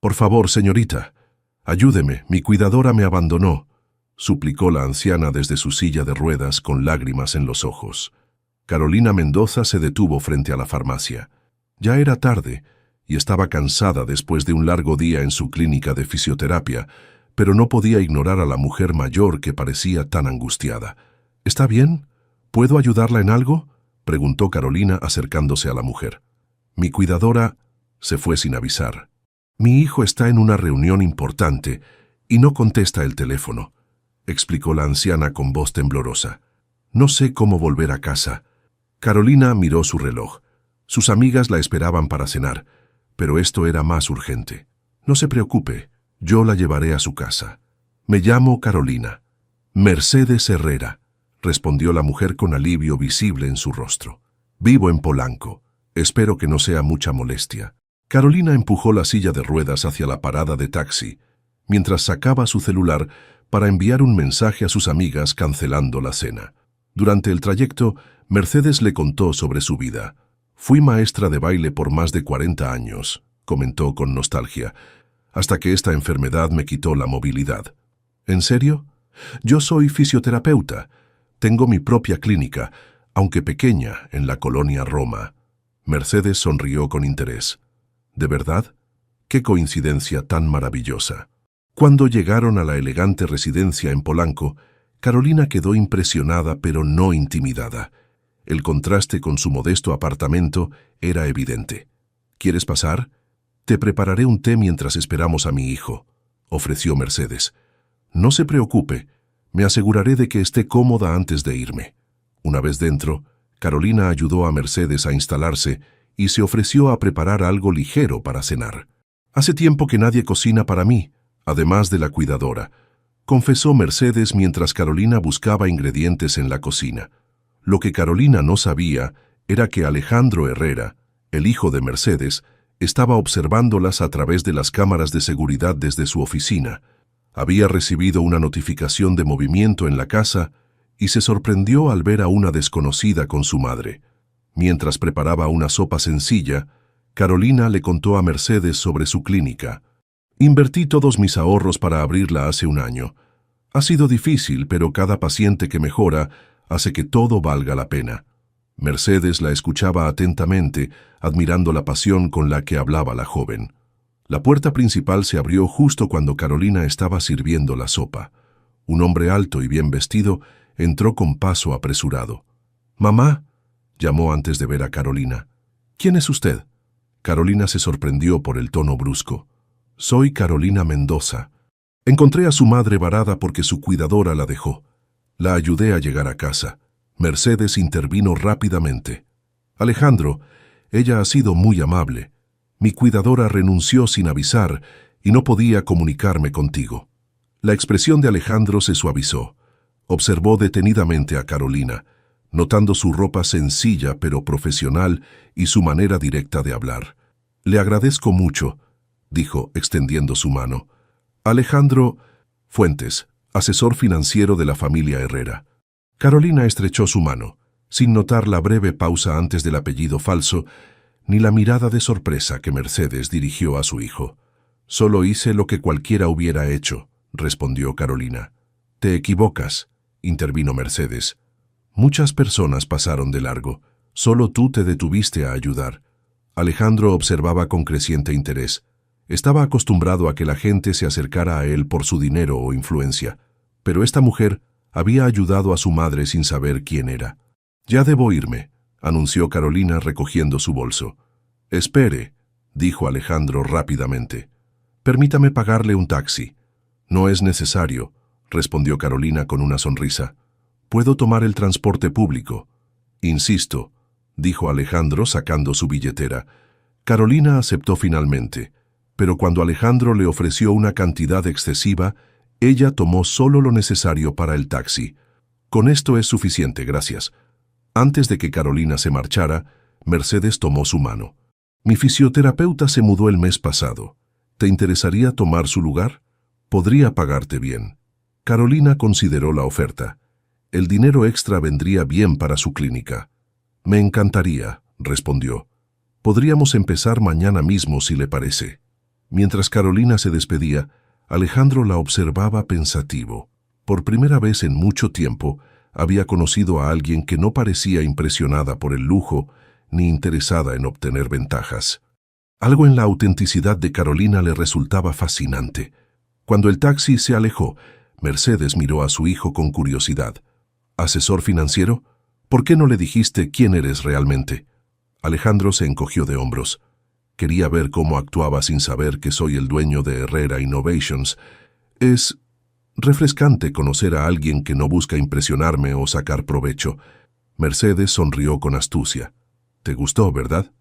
Por favor, señorita, ayúdeme, mi cuidadora me abandonó, suplicó la anciana desde su silla de ruedas con lágrimas en los ojos. Carolina Mendoza se detuvo frente a la farmacia. Ya era tarde y estaba cansada después de un largo día en su clínica de fisioterapia, pero no podía ignorar a la mujer mayor que parecía tan angustiada. ¿Está bien? ¿Puedo ayudarla en algo?, preguntó Carolina acercándose a la mujer. Mi cuidadora se fue sin avisar. Mi hijo está en una reunión importante y no contesta el teléfono, explicó la anciana con voz temblorosa. No sé cómo volver a casa. Carolina miró su reloj. Sus amigas la esperaban para cenar, pero esto era más urgente. No se preocupe, yo la llevaré a su casa. Me llamo Carolina. Mercedes Herrera, respondió la mujer con alivio visible en su rostro. Vivo en Polanco. Espero que no sea mucha molestia. Carolina empujó la silla de ruedas hacia la parada de taxi, mientras sacaba su celular para enviar un mensaje a sus amigas cancelando la cena. Durante el trayecto, Mercedes le contó sobre su vida. Fui maestra de baile por más de 40 años, comentó con nostalgia, hasta que esta enfermedad me quitó la movilidad. ¿En serio? Yo soy fisioterapeuta. Tengo mi propia clínica, aunque pequeña, en la colonia Roma. Mercedes sonrió con interés. ¿De verdad? ¡Qué coincidencia tan maravillosa! Cuando llegaron a la elegante residencia en Polanco, Carolina quedó impresionada pero no intimidada. El contraste con su modesto apartamento era evidente. ¿Quieres pasar? Te prepararé un té mientras esperamos a mi hijo, ofreció Mercedes. No se preocupe, me aseguraré de que esté cómoda antes de irme. Una vez dentro, Carolina ayudó a Mercedes a instalarse y se ofreció a preparar algo ligero para cenar. Hace tiempo que nadie cocina para mí, además de la cuidadora, confesó Mercedes mientras Carolina buscaba ingredientes en la cocina. Lo que Carolina no sabía era que Alejandro Herrera, el hijo de Mercedes, estaba observándolas a través de las cámaras de seguridad desde su oficina. Había recibido una notificación de movimiento en la casa y se sorprendió al ver a una desconocida con su madre. Mientras preparaba una sopa sencilla, Carolina le contó a Mercedes sobre su clínica. Invertí todos mis ahorros para abrirla hace un año. Ha sido difícil, pero cada paciente que mejora hace que todo valga la pena. Mercedes la escuchaba atentamente, admirando la pasión con la que hablaba la joven. La puerta principal se abrió justo cuando Carolina estaba sirviendo la sopa. Un hombre alto y bien vestido entró con paso apresurado. «Mamá», llamó antes de ver a Carolina. «¿Quién es usted?» Carolina se sorprendió por el tono brusco. «Soy Carolina Mendoza. Encontré a su madre varada porque su cuidadora la dejó. La ayudé a llegar a casa». Mercedes intervino rápidamente. «Alejandro, ella ha sido muy amable. Mi cuidadora renunció sin avisar y no podía comunicarme contigo». La expresión de Alejandro se suavizó. Observó detenidamente a Carolina, notando su ropa sencilla pero profesional y su manera directa de hablar. «Le agradezco mucho», dijo, extendiendo su mano. «Alejandro Fuentes, asesor financiero de la familia Herrera». Carolina estrechó su mano, sin notar la breve pausa antes del apellido falso, ni la mirada de sorpresa que Mercedes dirigió a su hijo. «Solo hice lo que cualquiera hubiera hecho», respondió Carolina. «Te equivocas», intervino Mercedes. «Muchas personas pasaron de largo. Solo tú te detuviste a ayudar». Alejandro observaba con creciente interés. Estaba acostumbrado a que la gente se acercara a él por su dinero o influencia, pero esta mujer había ayudado a su madre sin saber quién era. «Ya debo irme», anunció Carolina recogiendo su bolso. «Espere», dijo Alejandro rápidamente. «Permítame pagarle un taxi». «No es necesario», respondió Carolina con una sonrisa. «Puedo tomar el transporte público». «Insisto», dijo Alejandro sacando su billetera. Carolina aceptó finalmente, pero cuando Alejandro le ofreció una cantidad excesiva, ella tomó solo lo necesario para el taxi. «Con esto es suficiente, gracias». Antes de que Carolina se marchara, Mercedes tomó su mano. «Mi fisioterapeuta se mudó el mes pasado. ¿Te interesaría tomar su lugar? Podría pagarte bien». Carolina consideró la oferta. El dinero extra vendría bien para su clínica. «Me encantaría», respondió. «Podríamos empezar mañana mismo si le parece». Mientras Carolina se despedía, Alejandro la observaba pensativo. Por primera vez en mucho tiempo, había conocido a alguien que no parecía impresionada por el lujo ni interesada en obtener ventajas. Algo en la autenticidad de Carolina le resultaba fascinante. Cuando el taxi se alejó, Mercedes miró a su hijo con curiosidad. ¿Asesor financiero? ¿Por qué no le dijiste quién eres realmente? Alejandro se encogió de hombros. Quería ver cómo actuaba sin saber que soy el dueño de Herrera Innovations. Es refrescante conocer a alguien que no busca impresionarme o sacar provecho. Mercedes sonrió con astucia. ¿Te gustó, verdad?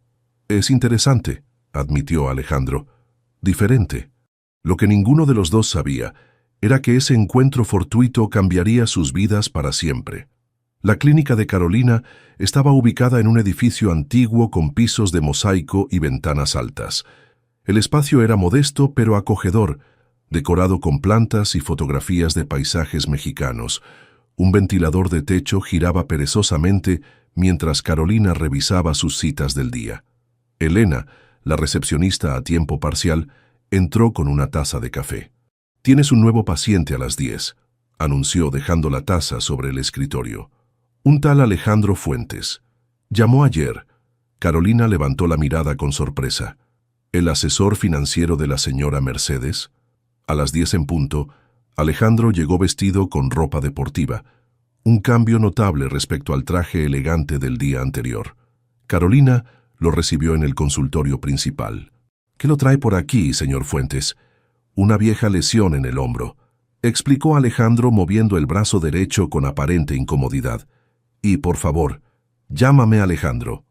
Es interesante, admitió Alejandro. Diferente. Lo que ninguno de los dos sabía era que ese encuentro fortuito cambiaría sus vidas para siempre. La clínica de Carolina estaba ubicada en un edificio antiguo con pisos de mosaico y ventanas altas. El espacio era modesto pero acogedor, decorado con plantas y fotografías de paisajes mexicanos. Un ventilador de techo giraba perezosamente mientras Carolina revisaba sus citas del día. Elena, la recepcionista a tiempo parcial, entró con una taza de café. «Tienes un nuevo paciente a las 10», anunció dejando la taza sobre el escritorio. Un tal Alejandro Fuentes. Llamó ayer. Carolina levantó la mirada con sorpresa. ¿El asesor financiero de la señora Mercedes? A las 10 en punto, Alejandro llegó vestido con ropa deportiva, un cambio notable respecto al traje elegante del día anterior. Carolina lo recibió en el consultorio principal. «¿Qué lo trae por aquí, señor Fuentes?» «Una vieja lesión en el hombro», explicó Alejandro moviendo el brazo derecho con aparente incomodidad. «Y, por favor, llámame Alejandro».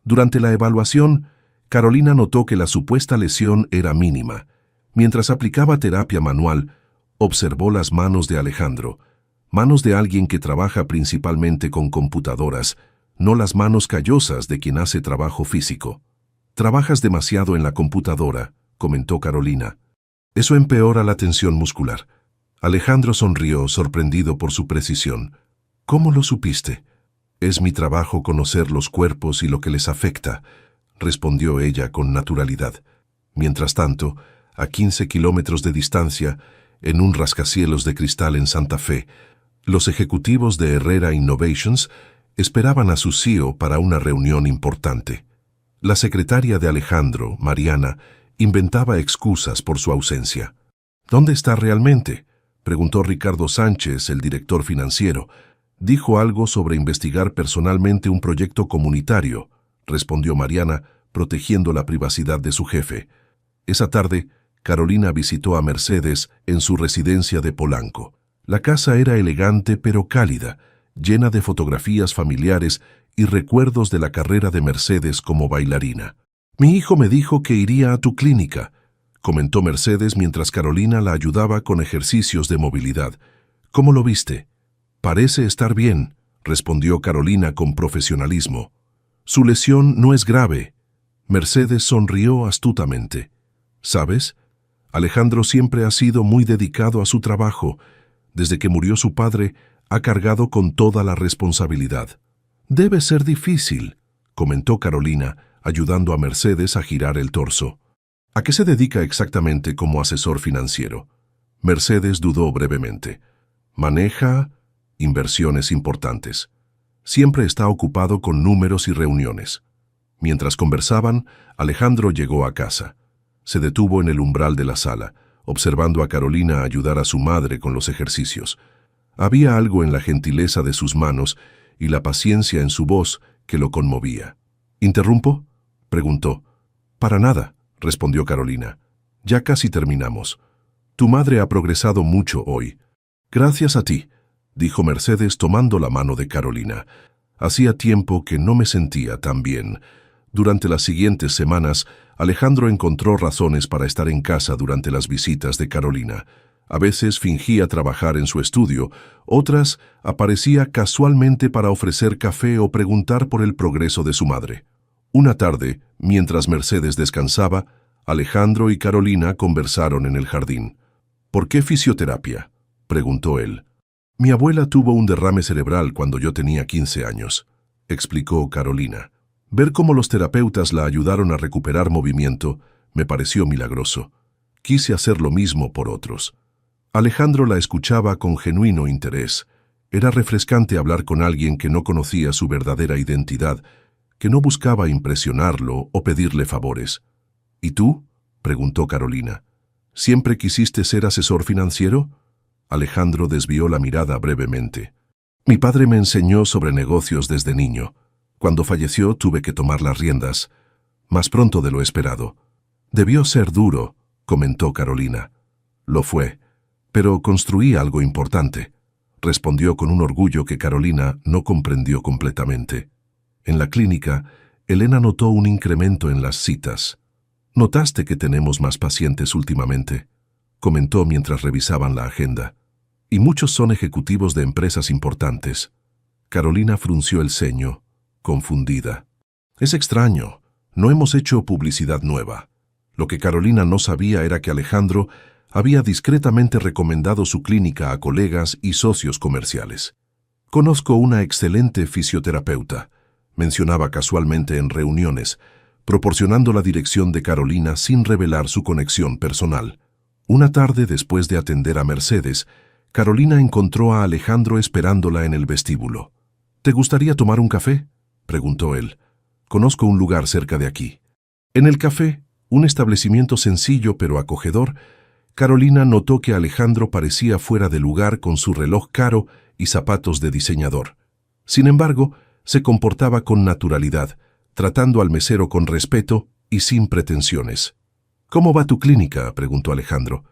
Durante la evaluación, Carolina notó que la supuesta lesión era mínima. Mientras aplicaba terapia manual, observó las manos de Alejandro, manos de alguien que trabaja principalmente con computadoras, no las manos callosas de quien hace trabajo físico. «Trabajas demasiado en la computadora», comentó Carolina. «Eso empeora la tensión muscular». Alejandro sonrió, sorprendido por su precisión. «¿Cómo lo supiste?» «Es mi trabajo conocer los cuerpos y lo que les afecta», respondió ella con naturalidad. Mientras tanto, a 15 kilómetros de distancia, en un rascacielos de cristal en Santa Fe, los ejecutivos de Herrera Innovations esperaban a su CEO para una reunión importante. La secretaria de Alejandro, Mariana, inventaba excusas por su ausencia. «¿Dónde está realmente?», preguntó Ricardo Sánchez, el director financiero. «Dijo algo sobre investigar personalmente un proyecto comunitario», respondió Mariana, protegiendo la privacidad de su jefe. Esa tarde, Carolina visitó a Mercedes en su residencia de Polanco. La casa era elegante pero cálida, llena de fotografías familiares y recuerdos de la carrera de Mercedes como bailarina. «Mi hijo me dijo que iría a tu clínica», comentó Mercedes mientras Carolina la ayudaba con ejercicios de movilidad. «¿Cómo lo viste?» «Parece estar bien», respondió Carolina con profesionalismo. «Su lesión no es grave». Mercedes sonrió astutamente. «¿Sabes? Alejandro siempre ha sido muy dedicado a su trabajo. Desde que murió su padre, ha cargado con toda la responsabilidad». «Debe ser difícil», comentó Carolina, ayudando a Mercedes a girar el torso. «¿A qué se dedica exactamente como asesor financiero?» Mercedes dudó brevemente. «Maneja inversiones importantes. Siempre está ocupado con números y reuniones». Mientras conversaban, Alejandro llegó a casa. Se detuvo en el umbral de la sala, observando a Carolina ayudar a su madre con los ejercicios. Había algo en la gentileza de sus manos y la paciencia en su voz que lo conmovía. «¿Interrumpo?», preguntó. «Para nada», respondió Carolina. «Ya casi terminamos. Tu madre ha progresado mucho hoy». «Gracias a ti», dijo Mercedes tomando la mano de Carolina. «Hacía tiempo que no me sentía tan bien». Durante las siguientes semanas, Alejandro encontró razones para estar en casa durante las visitas de Carolina. A veces fingía trabajar en su estudio, otras aparecía casualmente para ofrecer café o preguntar por el progreso de su madre. Una tarde, mientras Mercedes descansaba, Alejandro y Carolina conversaron en el jardín. «¿Por qué fisioterapia?», preguntó él. «Mi abuela tuvo un derrame cerebral cuando yo tenía 15 años», explicó Carolina. «Ver cómo los terapeutas la ayudaron a recuperar movimiento me pareció milagroso. Quise hacer lo mismo por otros. Alejandro la escuchaba con genuino interés. Era refrescante hablar con alguien que no conocía su verdadera identidad, que no buscaba impresionarlo o pedirle favores. ¿Y tú?, preguntó Carolina. ¿Siempre quisiste ser asesor financiero? Alejandro desvió la mirada brevemente. Mi padre me enseñó sobre negocios desde niño. Cuando falleció tuve que tomar las riendas, más pronto de lo esperado. Debió ser duro, comentó Carolina. Lo fue, pero construí algo importante, respondió con un orgullo que Carolina no comprendió completamente. En la clínica, Elena notó un incremento en las citas. «¿Notaste que tenemos más pacientes últimamente?», comentó mientras revisaban la agenda. «Y muchos son ejecutivos de empresas importantes». Carolina frunció el ceño, confundida. «Es extraño, no hemos hecho publicidad nueva». Lo que Carolina no sabía era que Alejandro había discretamente recomendado su clínica a colegas y socios comerciales. «Conozco una excelente fisioterapeuta», mencionaba casualmente en reuniones, proporcionando la dirección de Carolina sin revelar su conexión personal. Una tarde, después de atender a Mercedes, Carolina encontró a Alejandro esperándola en el vestíbulo. «¿Te gustaría tomar un café?», preguntó él. «Conozco un lugar cerca de aquí». En el café, un establecimiento sencillo pero acogedor, Carolina notó que Alejandro parecía fuera de lugar con su reloj caro y zapatos de diseñador. Sin embargo, se comportaba con naturalidad, tratando al mesero con respeto y sin pretensiones. «¿Cómo va tu clínica?», preguntó Alejandro.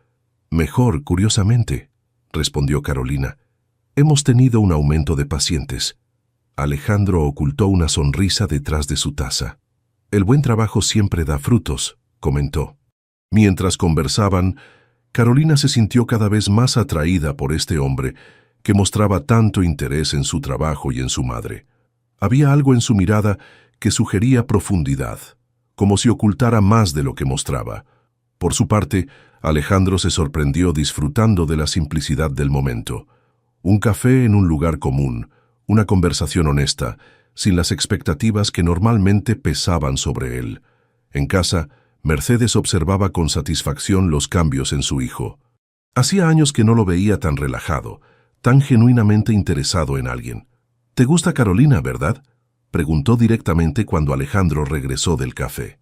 «Mejor, curiosamente», respondió Carolina. «Hemos tenido un aumento de pacientes». Alejandro ocultó una sonrisa detrás de su taza. «El buen trabajo siempre da frutos», comentó. Mientras conversaban, Carolina se sintió cada vez más atraída por este hombre que mostraba tanto interés en su trabajo y en su madre. Había algo en su mirada que sugería profundidad, como si ocultara más de lo que mostraba. Por su parte, Alejandro se sorprendió disfrutando de la simplicidad del momento. Un café en un lugar común, una conversación honesta, sin las expectativas que normalmente pesaban sobre él. En casa, Mercedes observaba con satisfacción los cambios en su hijo. Hacía años que no lo veía tan relajado, tan genuinamente interesado en alguien. «¿Te gusta Carolina, verdad?», preguntó directamente cuando Alejandro regresó del café.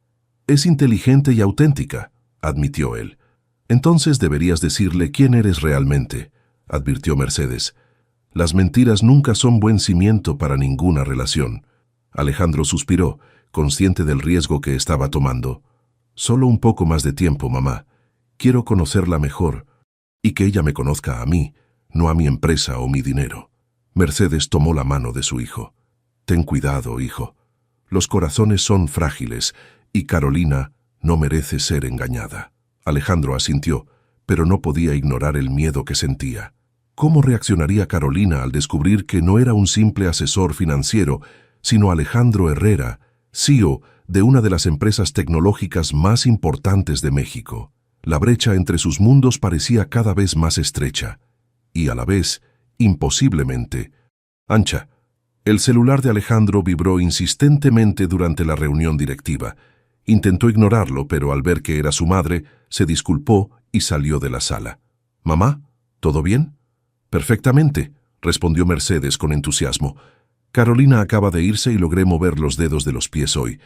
«Es inteligente y auténtica», admitió él. «Entonces deberías decirle quién eres realmente», advirtió Mercedes. «Las mentiras nunca son buen cimiento para ninguna relación». Alejandro suspiró, consciente del riesgo que estaba tomando. «Solo un poco más de tiempo, mamá. Quiero conocerla mejor y que ella me conozca a mí, no a mi empresa o mi dinero». Mercedes tomó la mano de su hijo. «Ten cuidado, hijo. Los corazones son frágiles y Carolina no merece ser engañada». Alejandro asintió, pero no podía ignorar el miedo que sentía. ¿Cómo reaccionaría Carolina al descubrir que no era un simple asesor financiero, sino Alejandro Herrera, CEO de una de las empresas tecnológicas más importantes de México? La brecha entre sus mundos parecía cada vez más estrecha y, a la vez, imposiblemente ancha. El celular de Alejandro vibró insistentemente durante la reunión directiva. Intentó ignorarlo, pero al ver que era su madre, se disculpó y salió de la sala. «¿Mamá? ¿Todo bien?» «Perfectamente», respondió Mercedes con entusiasmo. «Carolina acaba de irse y logré mover los dedos de los pies hoy.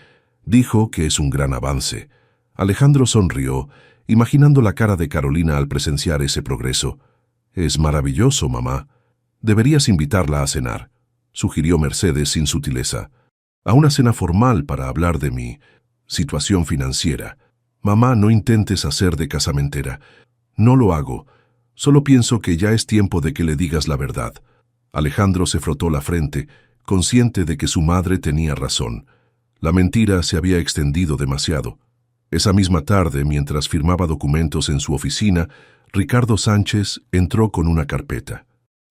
Dijo que es un gran avance». Alejandro sonrió, imaginando la cara de Carolina al presenciar ese progreso. «Es maravilloso, mamá. Deberías invitarla a cenar», sugirió Mercedes sin sutileza. «A una cena formal para hablar de mi situación financiera. Mamá, no intentes hacer de casamentera. No lo hago. Solo pienso que ya es tiempo de que le digas la verdad». Alejandro se frotó la frente, consciente de que su madre tenía razón. La mentira se había extendido demasiado. Esa misma tarde, mientras firmaba documentos en su oficina, Ricardo Sánchez entró con una carpeta.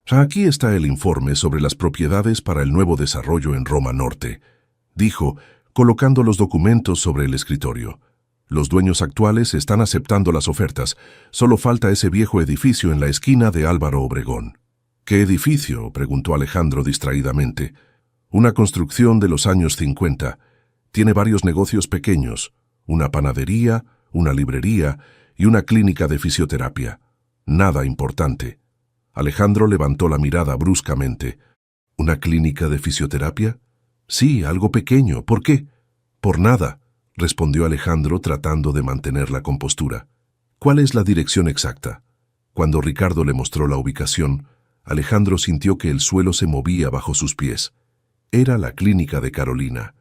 «Aquí está el informe sobre las propiedades para el nuevo desarrollo en Roma Norte», dijo, colocando los documentos sobre el escritorio. «Los dueños actuales están aceptando las ofertas. Solo falta ese viejo edificio en la esquina de Álvaro Obregón». «¿Qué edificio?», preguntó Alejandro distraídamente. «Una construcción de los años 50. Tiene varios negocios pequeños, una panadería, una librería y una clínica de fisioterapia. Nada importante. Alejandro levantó la mirada bruscamente. ¿Una clínica de fisioterapia? Sí, algo pequeño. ¿Por qué? Por nada, respondió Alejandro tratando de mantener la compostura. ¿Cuál es la dirección exacta? Cuando Ricardo le mostró la ubicación, Alejandro sintió que el suelo se movía bajo sus pies. Era la clínica de Carolina.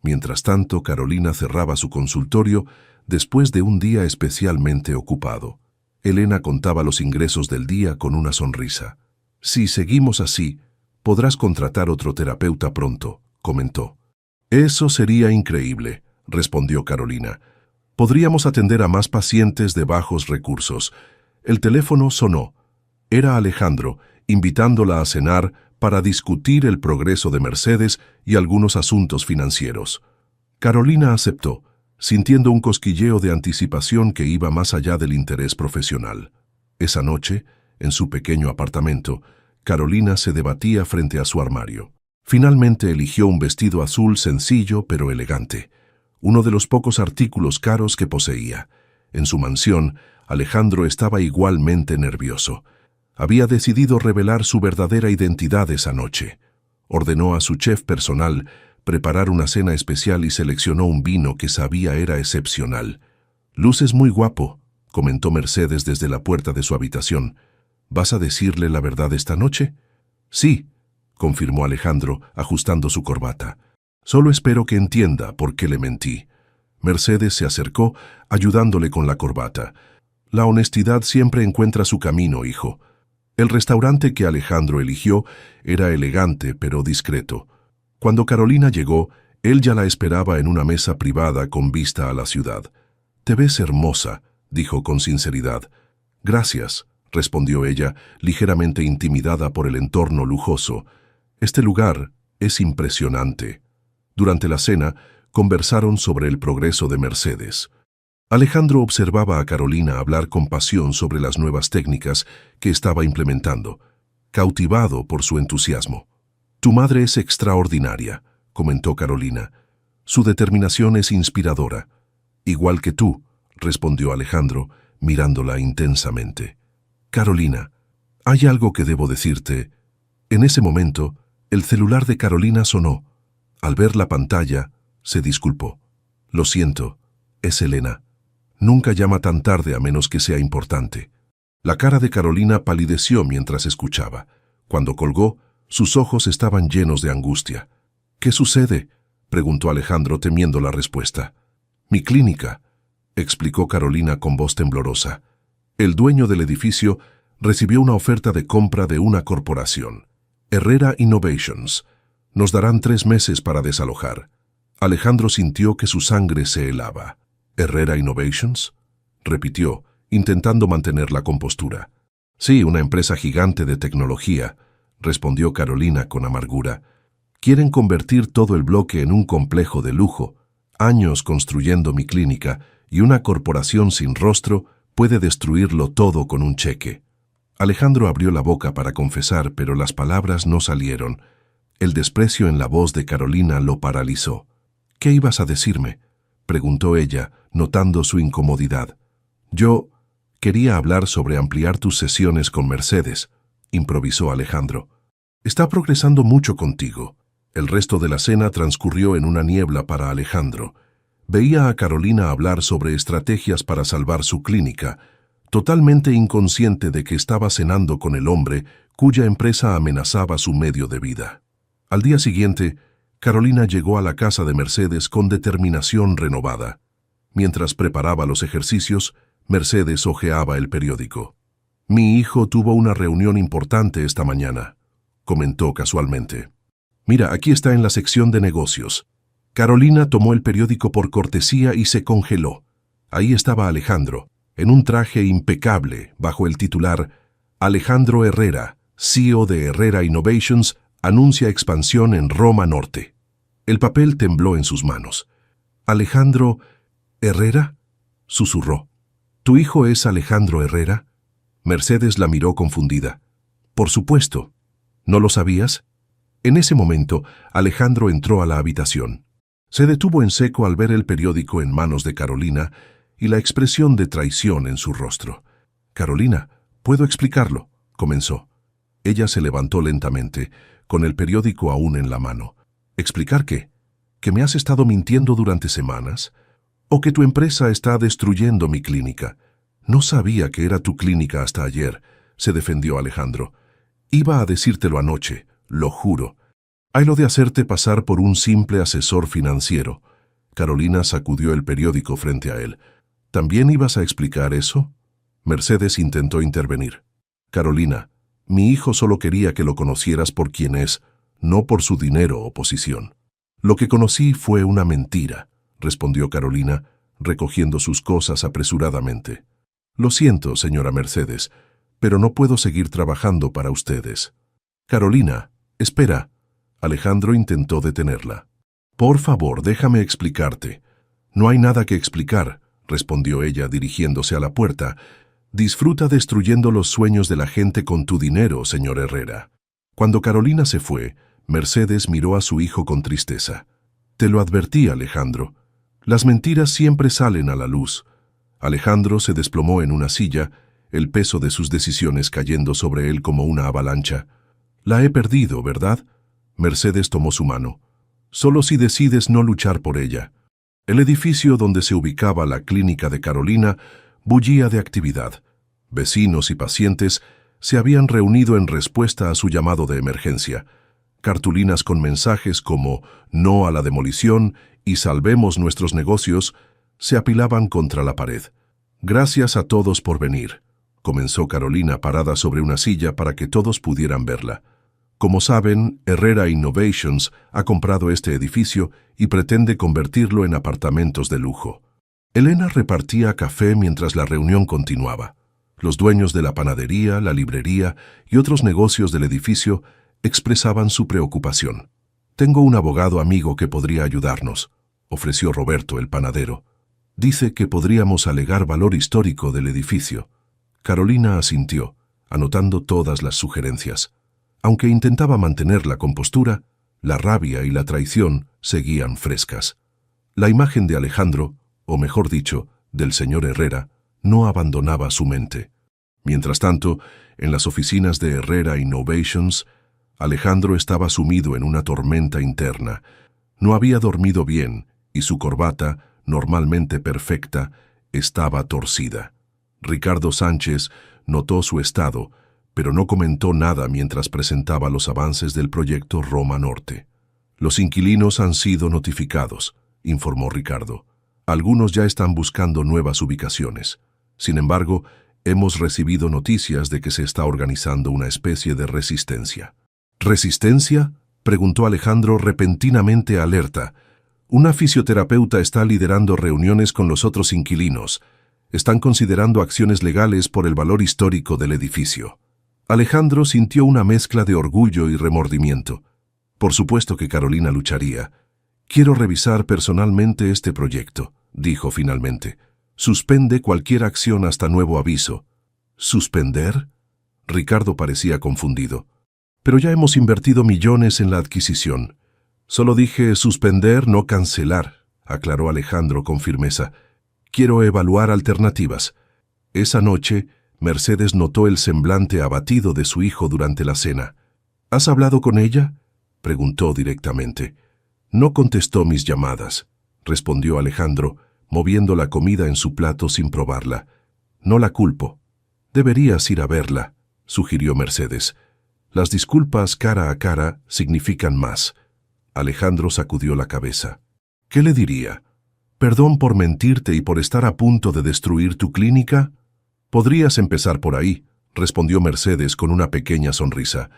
Mientras tanto, Carolina cerraba su consultorio después de un día especialmente ocupado. Elena contaba los ingresos del día con una sonrisa. Si seguimos así, podrás contratar otro terapeuta pronto, comentó. Eso sería increíble, respondió Carolina. Podríamos atender a más pacientes de bajos recursos. El teléfono sonó. Era Alejandro, invitándola a cenar para discutir el progreso de Mercedes y algunos asuntos financieros. Carolina aceptó, sintiendo un cosquilleo de anticipación que iba más allá del interés profesional. Esa noche, en su pequeño apartamento, Carolina se debatía frente a su armario. Finalmente eligió un vestido azul sencillo pero elegante, uno de los pocos artículos caros que poseía. En su mansión, Alejandro estaba igualmente nervioso. Había decidido revelar su verdadera identidad esa noche. Ordenó a su chef personal preparar una cena especial y seleccionó un vino que sabía era excepcional. «Luces muy guapo», comentó Mercedes desde la puerta de su habitación. «¿Vas a decirle la verdad esta noche?» «Sí», confirmó Alejandro, ajustando su corbata. «Solo espero que entienda por qué le mentí». Mercedes se acercó, ayudándole con la corbata. «La honestidad siempre encuentra su camino, hijo». El restaurante que Alejandro eligió era elegante pero discreto. Cuando Carolina llegó, él ya la esperaba en una mesa privada con vista a la ciudad. «Te ves hermosa», dijo con sinceridad. «Gracias», respondió ella, ligeramente intimidada por el entorno lujoso. «Este lugar es impresionante». Durante la cena, conversaron sobre el progreso de Mercedes. Alejandro observaba a Carolina hablar con pasión sobre las nuevas técnicas que estaba implementando, cautivado por su entusiasmo. «Tu madre es extraordinaria», comentó Carolina. «Su determinación es inspiradora». «Igual que tú», respondió Alejandro, mirándola intensamente. «Carolina, hay algo que debo decirte». En ese momento, el celular de Carolina sonó. Al ver la pantalla, se disculpó. «Lo siento, es Elena. Nunca llama tan tarde a menos que sea importante». La cara de Carolina palideció mientras escuchaba. Cuando colgó, sus ojos estaban llenos de angustia. «¿Qué sucede?», preguntó Alejandro temiendo la respuesta. «Mi clínica», explicó Carolina con voz temblorosa. «El dueño del edificio recibió una oferta de compra de una corporación, Herrera Innovations. Nos darán 3 meses para desalojar». Alejandro sintió que su sangre se helaba. «¿Herrera Innovations?», repitió, intentando mantener la compostura. «Sí, una empresa gigante de tecnología», respondió Carolina con amargura. «Quieren convertir todo el bloque en un complejo de lujo. Años construyendo mi clínica y una corporación sin rostro puede destruirlo todo con un cheque». Alejandro abrió la boca para confesar, pero las palabras no salieron. El desprecio en la voz de Carolina lo paralizó. «¿Qué ibas a decirme?», preguntó ella, notando su incomodidad. «Yo quería hablar sobre ampliar tus sesiones con Mercedes», improvisó Alejandro. «Está progresando mucho contigo». El resto de la cena transcurrió en una niebla para Alejandro. Veía a Carolina hablar sobre estrategias para salvar su clínica, totalmente inconsciente de que estaba cenando con el hombre cuya empresa amenazaba su medio de vida. Al día siguiente, Carolina llegó a la casa de Mercedes con determinación renovada. Mientras preparaba los ejercicios, Mercedes hojeaba el periódico. «Mi hijo tuvo una reunión importante esta mañana», comentó casualmente. «Mira, aquí está en la sección de negocios». Carolina tomó el periódico por cortesía y se congeló. Ahí estaba Alejandro, en un traje impecable, bajo el titular «Alejandro Herrera, CEO de Herrera Innovations, anuncia expansión en Roma Norte». El papel tembló en sus manos. «¿Alejandro Herrera?», susurró. «¿Tu hijo es Alejandro Herrera?». Mercedes la miró confundida. «Por supuesto. ¿No lo sabías?». En ese momento, Alejandro entró a la habitación. Se detuvo en seco al ver el periódico en manos de Carolina y la expresión de traición en su rostro. «Carolina, ¿puedo explicarlo?», comenzó. Ella se levantó lentamente, con el periódico aún en la mano. «¿Explicar qué? ¿Que me has estado mintiendo durante semanas? ¿O que tu empresa está destruyendo mi clínica?» «No sabía que era tu clínica hasta ayer», se defendió Alejandro. «Iba a decírtelo anoche, lo juro. Hay lo de hacerte pasar por un simple asesor financiero». Carolina sacudió el periódico frente a él. «¿También ibas a explicar eso?». Mercedes intentó intervenir. «Carolina, mi hijo solo quería que lo conocieras por quien es, no por su dinero o posición». «Lo que conocí fue una mentira», respondió Carolina, recogiendo sus cosas apresuradamente. «Lo siento, señora Mercedes, pero no puedo seguir trabajando para ustedes». «Carolina, espera». Alejandro intentó detenerla. «Por favor, déjame explicarte». «No hay nada que explicar», respondió ella dirigiéndose a la puerta. «Disfruta destruyendo los sueños de la gente con tu dinero, señor Herrera». Cuando Carolina se fue, Mercedes miró a su hijo con tristeza. «Te lo advertí, Alejandro. Las mentiras siempre salen a la luz». Alejandro se desplomó en una silla, el peso de sus decisiones cayendo sobre él como una avalancha. «La he perdido, ¿verdad?». Mercedes tomó su mano. «Solo si decides no luchar por ella». El edificio donde se ubicaba la clínica de Carolina bullía de actividad. Vecinos y pacientes se habían reunido en respuesta a su llamado de emergencia. Cartulinas con mensajes como «No a la demolición» y «Salvemos nuestros negocios» se apilaban contra la pared. «Gracias a todos por venir», comenzó Carolina parada sobre una silla para que todos pudieran verla. «Como saben, Herrera Innovations ha comprado este edificio y pretende convertirlo en apartamentos de lujo». Elena repartía café mientras la reunión continuaba. Los dueños de la panadería, la librería y otros negocios del edificio expresaban su preocupación. «Tengo un abogado amigo que podría ayudarnos», ofreció Roberto, el panadero. «Dice que podríamos alegar valor histórico del edificio». Carolina asintió, anotando todas las sugerencias. Aunque intentaba mantener la compostura, la rabia y la traición seguían frescas. La imagen de Alejandro, o mejor dicho, del señor Herrera, no abandonaba su mente. Mientras tanto, en las oficinas de Herrera Innovations, Alejandro estaba sumido en una tormenta interna. No había dormido bien y su corbata, normalmente perfecta, estaba torcida. Ricardo Sánchez notó su estado, pero no comentó nada mientras presentaba los avances del proyecto Roma Norte. «Los inquilinos han sido notificados», informó Ricardo. «Algunos ya están buscando nuevas ubicaciones. Sin embargo, hemos recibido noticias de que se está organizando una especie de resistencia». «¿Resistencia?», preguntó Alejandro repentinamente alerta. «Una fisioterapeuta está liderando reuniones con los otros inquilinos. Están considerando acciones legales por el valor histórico del edificio». Alejandro sintió una mezcla de orgullo y remordimiento. Por supuesto que Carolina lucharía. «Quiero revisar personalmente este proyecto», dijo finalmente. «Suspende cualquier acción hasta nuevo aviso». «¿Suspender?». Ricardo parecía confundido. «Pero ya hemos invertido millones en la adquisición». «Solo dije suspender, no cancelar», aclaró Alejandro con firmeza. «Quiero evaluar alternativas». Esa noche, Mercedes notó el semblante abatido de su hijo durante la cena. «¿Has hablado con ella?», preguntó directamente. «No contestó mis llamadas», respondió Alejandro, moviendo la comida en su plato sin probarla. «No la culpo». «Deberías ir a verla», sugirió Mercedes. «Las disculpas cara a cara significan más». Alejandro sacudió la cabeza. «¿Qué le diría? ¿Perdón por mentirte y por estar a punto de destruir tu clínica?». «Podrías empezar por ahí», respondió Mercedes con una pequeña sonrisa.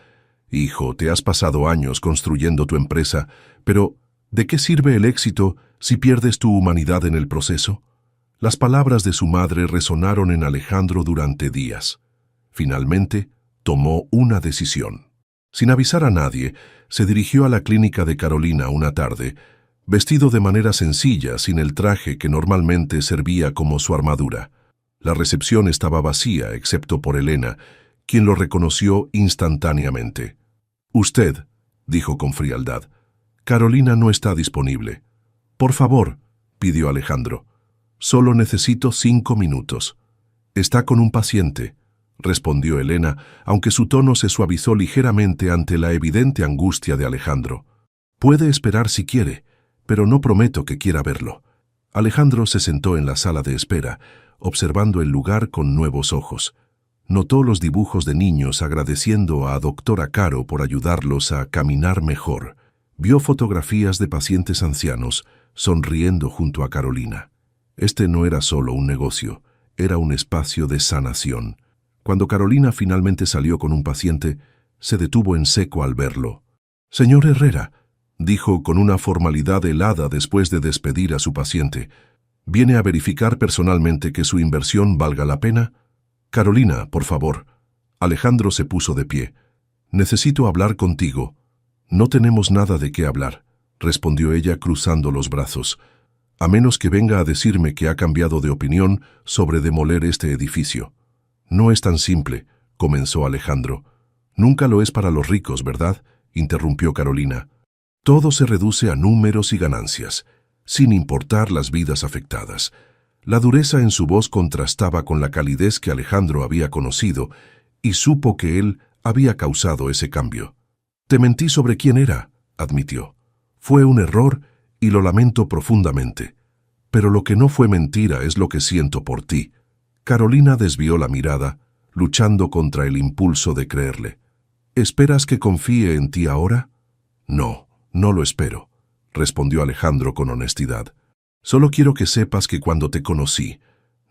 «Hijo, te has pasado años construyendo tu empresa, pero ¿de qué sirve el éxito si pierdes tu humanidad en el proceso?». Las palabras de su madre resonaron en Alejandro durante días. Finalmente, tomó una decisión. Sin avisar a nadie, se dirigió a la clínica de Carolina una tarde, vestido de manera sencilla, sin el traje que normalmente servía como su armadura. La recepción estaba vacía, excepto por Elena, quien lo reconoció instantáneamente. «Usted», dijo con frialdad, «Carolina no está disponible». «Por favor», pidió Alejandro. Solo necesito 5 minutos. Está con un paciente, respondió Elena, aunque su tono se suavizó ligeramente ante la evidente angustia de Alejandro. Puede esperar si quiere, pero no prometo que quiera verlo. Alejandro se sentó en la sala de espera, observando el lugar con nuevos ojos. Notó los dibujos de niños agradeciendo a doctora Caro por ayudarlos a caminar mejor. Vio fotografías de pacientes ancianos sonriendo junto a Carolina. Este no era solo un negocio, era un espacio de sanación. Cuando Carolina finalmente salió con un paciente, se detuvo en seco al verlo. «Señor Herrera», dijo con una formalidad helada después de despedir a su paciente, «¿viene a verificar personalmente que su inversión valga la pena?» «Carolina, por favor». Alejandro se puso de pie. «Necesito hablar contigo». «No tenemos nada de qué hablar», respondió ella cruzando los brazos, «a menos que venga a decirme que ha cambiado de opinión sobre demoler este edificio». «No es tan simple», comenzó Alejandro. «Nunca lo es para los ricos, ¿verdad?», interrumpió Carolina. «Todo se reduce a números y ganancias, sin importar las vidas afectadas». La dureza en su voz contrastaba con la calidez que Alejandro había conocido y supo que él había causado ese cambio. «Te mentí sobre quién era», admitió. «Fue un error y lo lamento profundamente. Pero lo que no fue mentira es lo que siento por ti». Carolina desvió la mirada, luchando contra el impulso de creerle. «¿Esperas que confíe en ti ahora?» «No, no lo espero», respondió Alejandro con honestidad. «Solo quiero que sepas que cuando te conocí,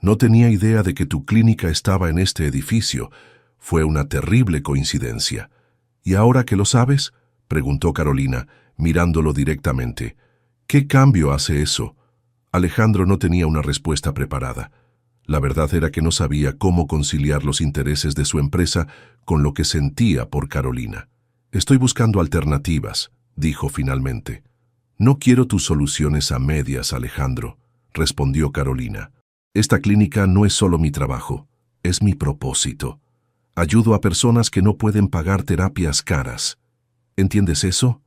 no tenía idea de que tu clínica estaba en este edificio. Fue una terrible coincidencia. ¿Y ahora que lo sabes?», preguntó Carolina, mirándolo directamente. «¿Qué cambio hace eso?» Alejandro no tenía una respuesta preparada. La verdad era que no sabía cómo conciliar los intereses de su empresa con lo que sentía por Carolina. «Estoy buscando alternativas», dijo finalmente. «No quiero tus soluciones a medias, Alejandro», respondió Carolina. «Esta clínica no es solo mi trabajo, es mi propósito. Ayudo a personas que no pueden pagar terapias caras. ¿Entiendes eso?»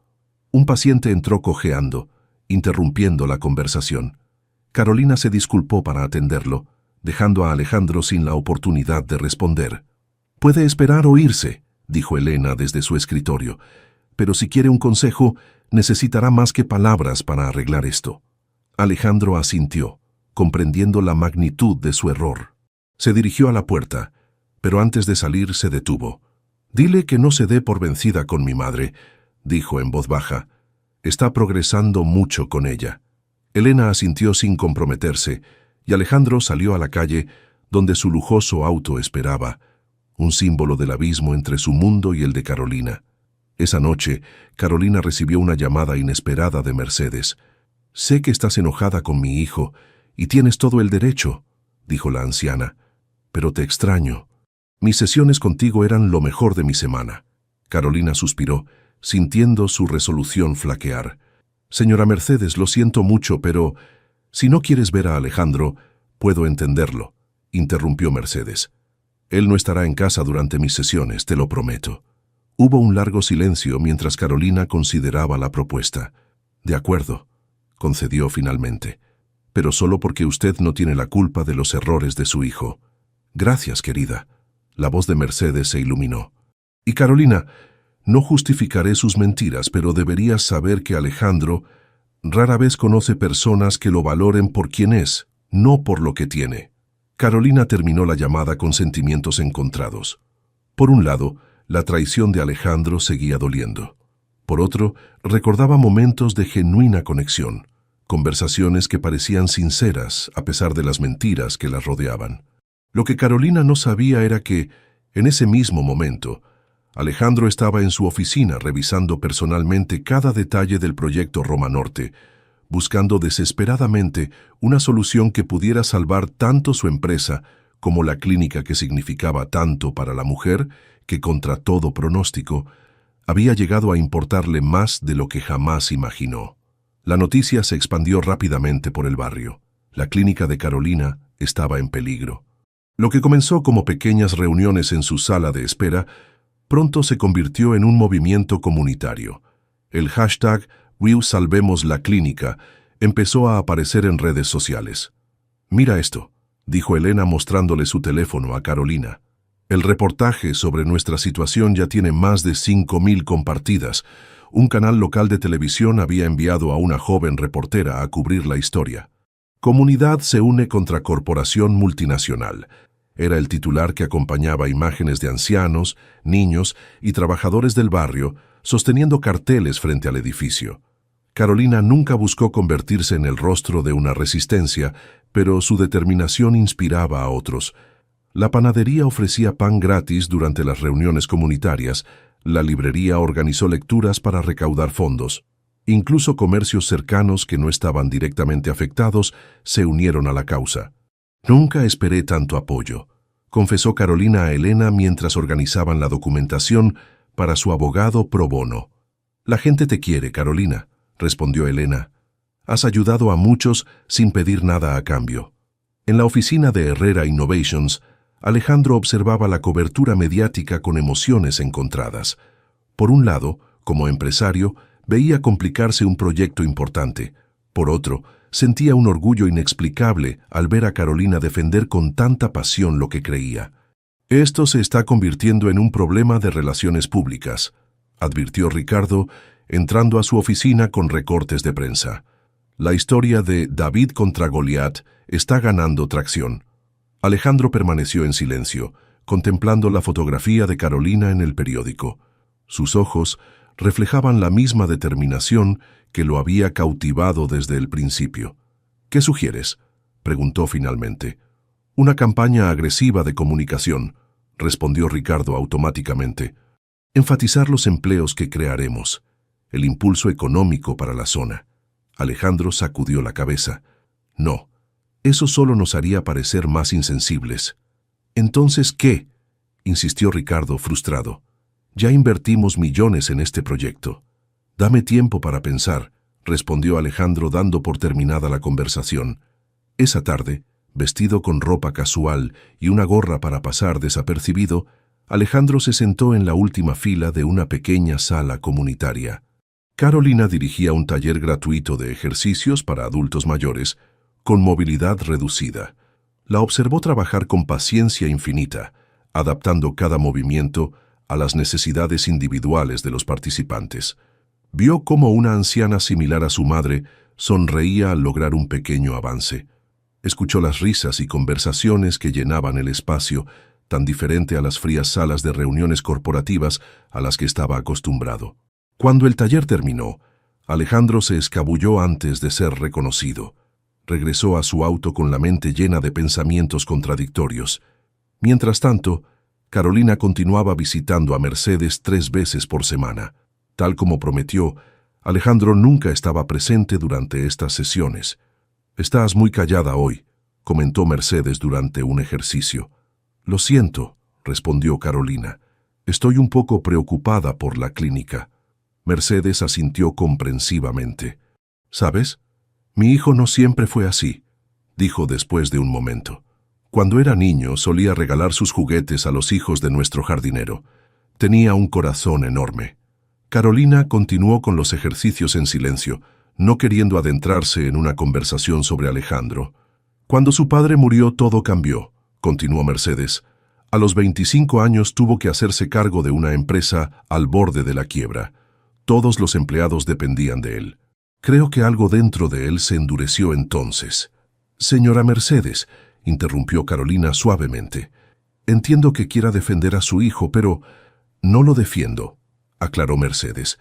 Un paciente entró cojeando, interrumpiendo la conversación. Carolina se disculpó para atenderlo, dejando a Alejandro sin la oportunidad de responder. «Puede esperar o irse», dijo Elena desde su escritorio, «pero si quiere un consejo, necesitará más que palabras para arreglar esto». Alejandro asintió, comprendiendo la magnitud de su error. Se dirigió a la puerta, pero antes de salir se detuvo. «Dile que no se dé por vencida con mi madre», dijo en voz baja. «Está progresando mucho con ella». Elena asintió sin comprometerse, y Alejandro salió a la calle, donde su lujoso auto esperaba, un símbolo del abismo entre su mundo y el de Carolina. Esa noche, Carolina recibió una llamada inesperada de Mercedes. «Sé que estás enojada con mi hijo, y tienes todo el derecho», dijo la anciana, «pero te extraño. Mis sesiones contigo eran lo mejor de mi semana». Carolina suspiró, sintiendo su resolución flaquear. «Señora Mercedes, lo siento mucho, pero si no quieres ver a Alejandro, puedo entenderlo», interrumpió Mercedes. «Él no estará en casa durante mis sesiones, te lo prometo». Hubo un largo silencio mientras Carolina consideraba la propuesta. «De acuerdo», concedió finalmente, «pero solo porque usted no tiene la culpa de los errores de su hijo». «Gracias, querida». La voz de Mercedes se iluminó. «Y Carolina, no justificaré sus mentiras, pero deberías saber que Alejandro rara vez conoce personas que lo valoren por quien es, no por lo que tiene». Carolina terminó la llamada con sentimientos encontrados. Por un lado, la traición de Alejandro seguía doliendo. Por otro, recordaba momentos de genuina conexión, conversaciones que parecían sinceras a pesar de las mentiras que las rodeaban. Lo que Carolina no sabía era que, en ese mismo momento, Alejandro estaba en su oficina revisando personalmente cada detalle del proyecto Roma Norte, buscando desesperadamente una solución que pudiera salvar tanto su empresa como la clínica que significaba tanto para la mujer que, contra todo pronóstico, había llegado a importarle más de lo que jamás imaginó. La noticia se expandió rápidamente por el barrio. La clínica de Carolina estaba en peligro. Lo que comenzó como pequeñas reuniones en su sala de espera, pronto se convirtió en un movimiento comunitario. El hashtag #WeSalvemosLaClínica empezó a aparecer en redes sociales. Mira esto, dijo Elena mostrándole su teléfono a Carolina. El reportaje sobre nuestra situación ya tiene más de 5.000 compartidas. Un canal local de televisión había enviado a una joven reportera a cubrir la historia. Comunidad se une contra corporación multinacional. Era el titular que acompañaba imágenes de ancianos, niños y trabajadores del barrio sosteniendo carteles frente al edificio. Carolina nunca buscó convertirse en el rostro de una resistencia, pero su determinación inspiraba a otros. La panadería ofrecía pan gratis durante las reuniones comunitarias, la librería organizó lecturas para recaudar fondos. Incluso comercios cercanos que no estaban directamente afectados se unieron a la causa. Nunca esperé tanto apoyo, confesó Carolina a Elena mientras organizaban la documentación para su abogado pro bono. La gente te quiere, Carolina, respondió Elena. Has ayudado a muchos sin pedir nada a cambio. En la oficina de Herrera Innovations, Alejandro observaba la cobertura mediática con emociones encontradas. Por un lado, como empresario, veía complicarse un proyecto importante. Por otro, sentía un orgullo inexplicable al ver a Carolina defender con tanta pasión lo que creía. Esto se está convirtiendo en un problema de relaciones públicas, advirtió Ricardo, entrando a su oficina con recortes de prensa. La historia de David contra Goliat está ganando tracción. Alejandro permaneció en silencio, contemplando la fotografía de Carolina en el periódico. Sus ojos reflejaban la misma determinación que lo había cautivado desde el principio. ¿Qué sugieres?, preguntó finalmente. Una campaña agresiva de comunicación, respondió Ricardo automáticamente. Enfatizar los empleos que crearemos, el impulso económico para la zona. Alejandro sacudió la cabeza. No, eso solo nos haría parecer más insensibles. ¿Entonces qué?, insistió Ricardo frustrado. Ya invertimos millones en este proyecto. Dame tiempo para pensar, respondió Alejandro dando por terminada la conversación. Esa tarde, vestido con ropa casual y una gorra para pasar desapercibido, Alejandro se sentó en la última fila de una pequeña sala comunitaria. Carolina dirigía un taller gratuito de ejercicios para adultos mayores, con movilidad reducida. La observó trabajar con paciencia infinita, adaptando cada movimiento a las necesidades individuales de los participantes. Vio cómo una anciana similar a su madre sonreía al lograr un pequeño avance. Escuchó las risas y conversaciones que llenaban el espacio, tan diferente a las frías salas de reuniones corporativas a las que estaba acostumbrado. Cuando el taller terminó, Alejandro se escabulló antes de ser reconocido. Regresó a su auto con la mente llena de pensamientos contradictorios. Mientras tanto, Carolina continuaba visitando a Mercedes 3 veces por semana. Tal como prometió, Alejandro nunca estaba presente durante estas sesiones. «Estás muy callada hoy», comentó Mercedes durante un ejercicio. «Lo siento», respondió Carolina. «Estoy un poco preocupada por la clínica». Mercedes asintió comprensivamente. «¿Sabes? Mi hijo no siempre fue así», dijo después de un momento. «Cuando era niño solía regalar sus juguetes a los hijos de nuestro jardinero. Tenía un corazón enorme». Carolina continuó con los ejercicios en silencio, no queriendo adentrarse en una conversación sobre Alejandro. «Cuando su padre murió todo cambió», continuó Mercedes. «A los 25 años tuvo que hacerse cargo de una empresa al borde de la quiebra. Todos los empleados dependían de él. Creo que algo dentro de él se endureció entonces». «Señora Mercedes», interrumpió Carolina suavemente. «Entiendo que quiera defender a su hijo, pero no lo defiendo», aclaró Mercedes.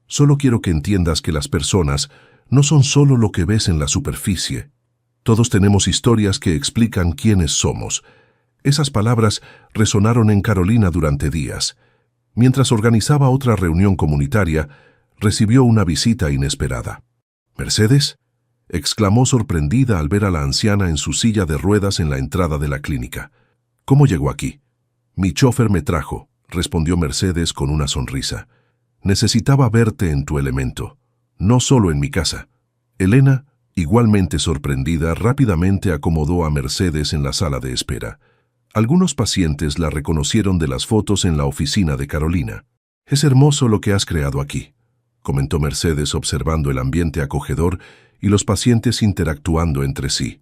«Solo quiero que entiendas que las personas no son solo lo que ves en la superficie. Todos tenemos historias que explican quiénes somos». Esas palabras resonaron en Carolina durante días. Mientras organizaba otra reunión comunitaria, recibió una visita inesperada. «¿Mercedes?», exclamó sorprendida al ver a la anciana en su silla de ruedas en la entrada de la clínica. «¿Cómo llegó aquí?». «Mi chofer me trajo», respondió Mercedes con una sonrisa. «Necesitaba verte en tu elemento, no solo en mi casa». Elena, igualmente sorprendida, rápidamente acomodó a Mercedes en la sala de espera. Algunos pacientes la reconocieron de las fotos en la oficina de Carolina. «Es hermoso lo que has creado aquí», comentó Mercedes observando el ambiente acogedor y los pacientes interactuando entre sí.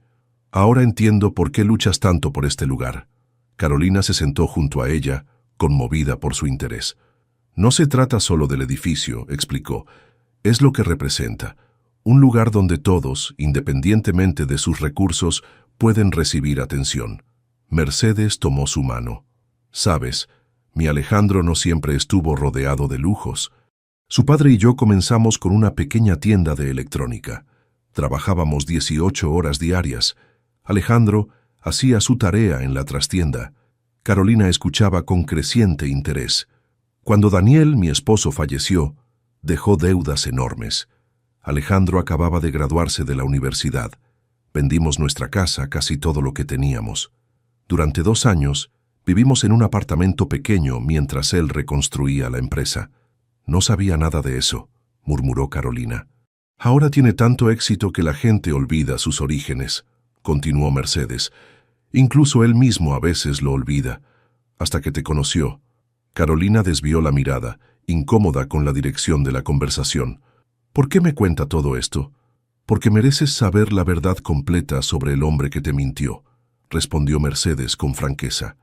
Ahora entiendo por qué luchas tanto por este lugar. Carolina se sentó junto a ella, conmovida por su interés. No se trata solo del edificio, explicó. Es lo que representa. Un lugar donde todos, independientemente de sus recursos, pueden recibir atención. Mercedes tomó su mano. Sabes, mi Alejandro no siempre estuvo rodeado de lujos. Su padre y yo comenzamos con una pequeña tienda de electrónica. Trabajábamos 18 horas diarias. Alejandro hacía su tarea en la trastienda. Carolina escuchaba con creciente interés. Cuando Daniel, mi esposo, falleció, dejó deudas enormes. Alejandro acababa de graduarse de la universidad. Vendimos nuestra casa, casi todo lo que teníamos. Durante 2 años, vivimos en un apartamento pequeño mientras él reconstruía la empresa. No sabía nada de eso, murmuró Carolina. Ahora tiene tanto éxito que la gente olvida sus orígenes, continuó Mercedes. Incluso él mismo a veces lo olvida, hasta que te conoció. Carolina desvió la mirada, incómoda con la dirección de la conversación. ¿Por qué me cuenta todo esto? Porque mereces saber la verdad completa sobre el hombre que te mintió, respondió Mercedes con franqueza.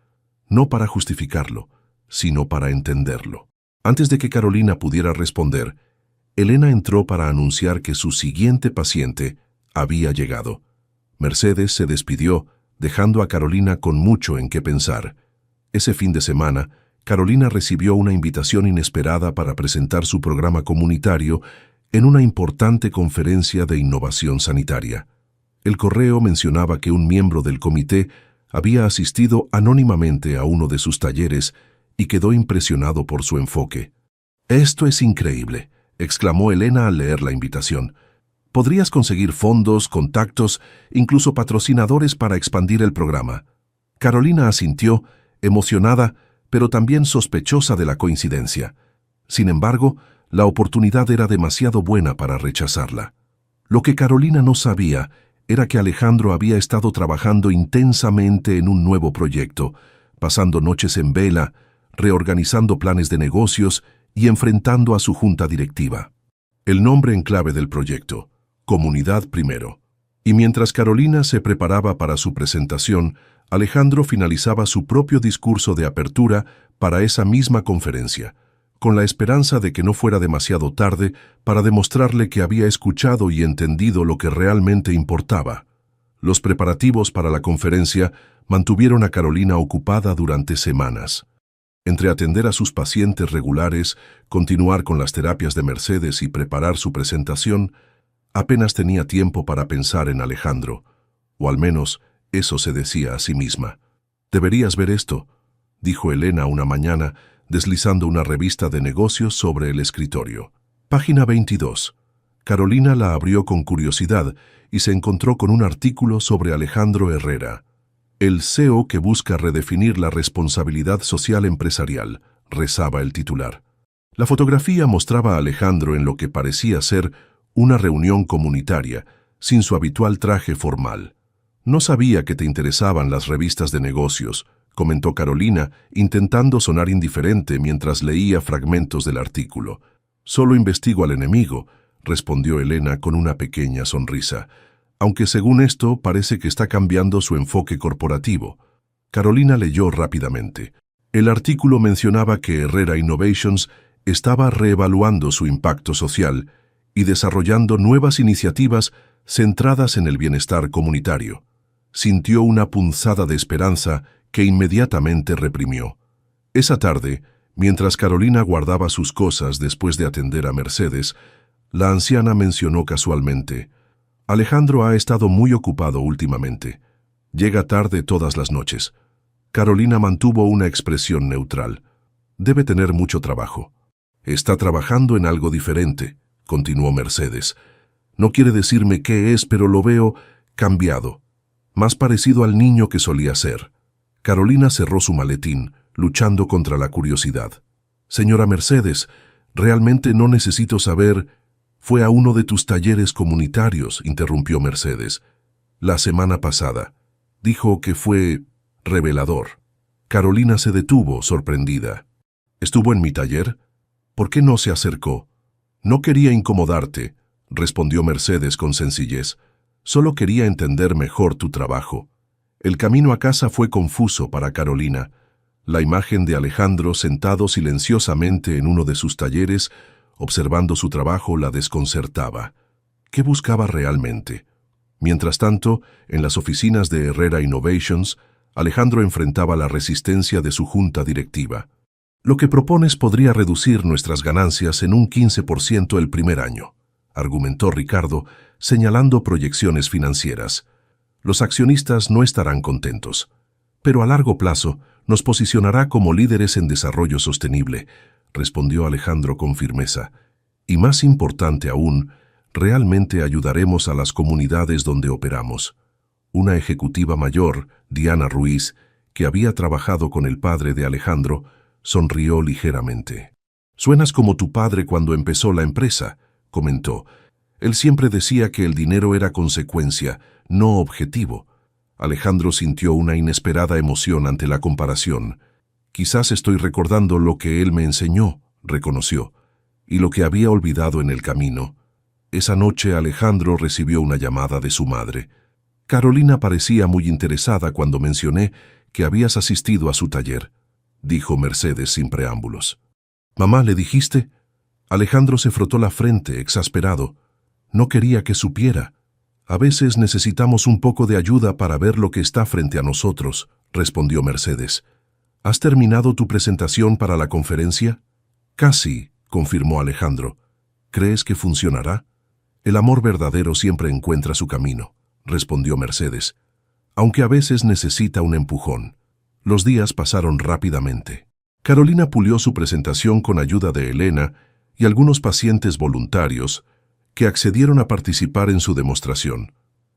No para justificarlo, sino para entenderlo. Antes de que Carolina pudiera responder, Elena entró para anunciar que su siguiente paciente había llegado. Mercedes se despidió, dejando a Carolina con mucho en qué pensar. Ese fin de semana, Carolina recibió una invitación inesperada para presentar su programa comunitario en una importante conferencia de innovación sanitaria. El correo mencionaba que un miembro del comité había asistido anónimamente a uno de sus talleres y quedó impresionado por su enfoque. «Esto es increíble», exclamó Elena al leer la invitación. «Podrías conseguir fondos, contactos, incluso patrocinadores para expandir el programa». Carolina asintió, emocionada, pero también sospechosa de la coincidencia. Sin embargo, la oportunidad era demasiado buena para rechazarla. Lo que Carolina no sabía era que Alejandro había estado trabajando intensamente en un nuevo proyecto, pasando noches en vela, reorganizando planes de negocios y enfrentando a su junta directiva. El nombre en clave del proyecto, Comunidad Primero. Y mientras Carolina se preparaba para su presentación, Alejandro finalizaba su propio discurso de apertura para esa misma conferencia, con la esperanza de que no fuera demasiado tarde para demostrarle que había escuchado y entendido lo que realmente importaba. Los preparativos para la conferencia mantuvieron a Carolina ocupada durante semanas. Entre atender a sus pacientes regulares, continuar con las terapias de Mercedes y preparar su presentación, apenas tenía tiempo para pensar en Alejandro, o al menos eso se decía a sí misma. «Deberías ver esto», dijo Elena una mañana, deslizando una revista de negocios sobre el escritorio. Página 22. Carolina la abrió con curiosidad y se encontró con un artículo sobre Alejandro Herrera. «El CEO que busca redefinir la responsabilidad social empresarial», rezaba el titular. La fotografía mostraba a Alejandro en lo que parecía ser una reunión comunitaria, sin su habitual traje formal. «No sabía que te interesaban las revistas de negocios», comentó Carolina, intentando sonar indiferente mientras leía fragmentos del artículo. «Solo investigo al enemigo», respondió Elena con una pequeña sonrisa, aunque según esto parece que está cambiando su enfoque corporativo. Carolina leyó rápidamente. El artículo mencionaba que Herrera Innovations estaba reevaluando su impacto social y desarrollando nuevas iniciativas centradas en el bienestar comunitario. Sintió una punzada de esperanza que inmediatamente reprimió. Esa tarde, mientras Carolina guardaba sus cosas después de atender a Mercedes, la anciana mencionó casualmente: «Alejandro ha estado muy ocupado últimamente. Llega tarde todas las noches». Carolina mantuvo una expresión neutral. «Debe tener mucho trabajo». «Está trabajando en algo diferente», continuó Mercedes. «No quiere decirme qué es, pero lo veo cambiado, más parecido al niño que solía ser». Carolina cerró su maletín, luchando contra la curiosidad. «Señora Mercedes, realmente no necesito saber». «Fue a uno de tus talleres comunitarios», interrumpió Mercedes. «La semana pasada. Dijo que fue revelador». Carolina se detuvo, sorprendida. «¿Estuvo en mi taller? ¿Por qué no se acercó?» «No quería incomodarte», respondió Mercedes con sencillez. Solo quería entender mejor tu trabajo. El camino a casa fue confuso para Carolina. La imagen de Alejandro sentado silenciosamente en uno de sus talleres, observando su trabajo, la desconcertaba. ¿Qué buscaba realmente? Mientras tanto, en las oficinas de Herrera Innovations, Alejandro enfrentaba la resistencia de su junta directiva. Lo que propones podría reducir nuestras ganancias en un 15% el primer año, argumentó Ricardo, señalando proyecciones financieras. Los accionistas no estarán contentos, pero a largo plazo nos posicionará como líderes en desarrollo sostenible, respondió Alejandro con firmeza. Y más importante aún, realmente ayudaremos a las comunidades donde operamos. Una ejecutiva mayor, Diana Ruiz, que había trabajado con el padre de Alejandro, sonrió ligeramente. «Suenas como tu padre cuando empezó la empresa», comentó. «Él siempre decía que el dinero era consecuencia, no objetivo». Alejandro sintió una inesperada emoción ante la comparación. «Quizás estoy recordando lo que él me enseñó», reconoció, «y lo que había olvidado en el camino». Esa noche Alejandro recibió una llamada de su madre. «Carolina parecía muy interesada cuando mencioné que habías asistido a su taller», dijo Mercedes sin preámbulos. «Mamá, ¿le dijiste?» Alejandro se frotó la frente, exasperado. «No quería que supiera. A veces necesitamos un poco de ayuda para ver lo que está frente a nosotros», respondió Mercedes. «¿Has terminado tu presentación para la conferencia?» «Casi», confirmó Alejandro. «¿Crees que funcionará?» «El amor verdadero siempre encuentra su camino», respondió Mercedes, «aunque a veces necesita un empujón». Los días pasaron rápidamente. Carolina pulió su presentación con ayuda de Elena y algunos pacientes voluntarios que accedieron a participar en su demostración.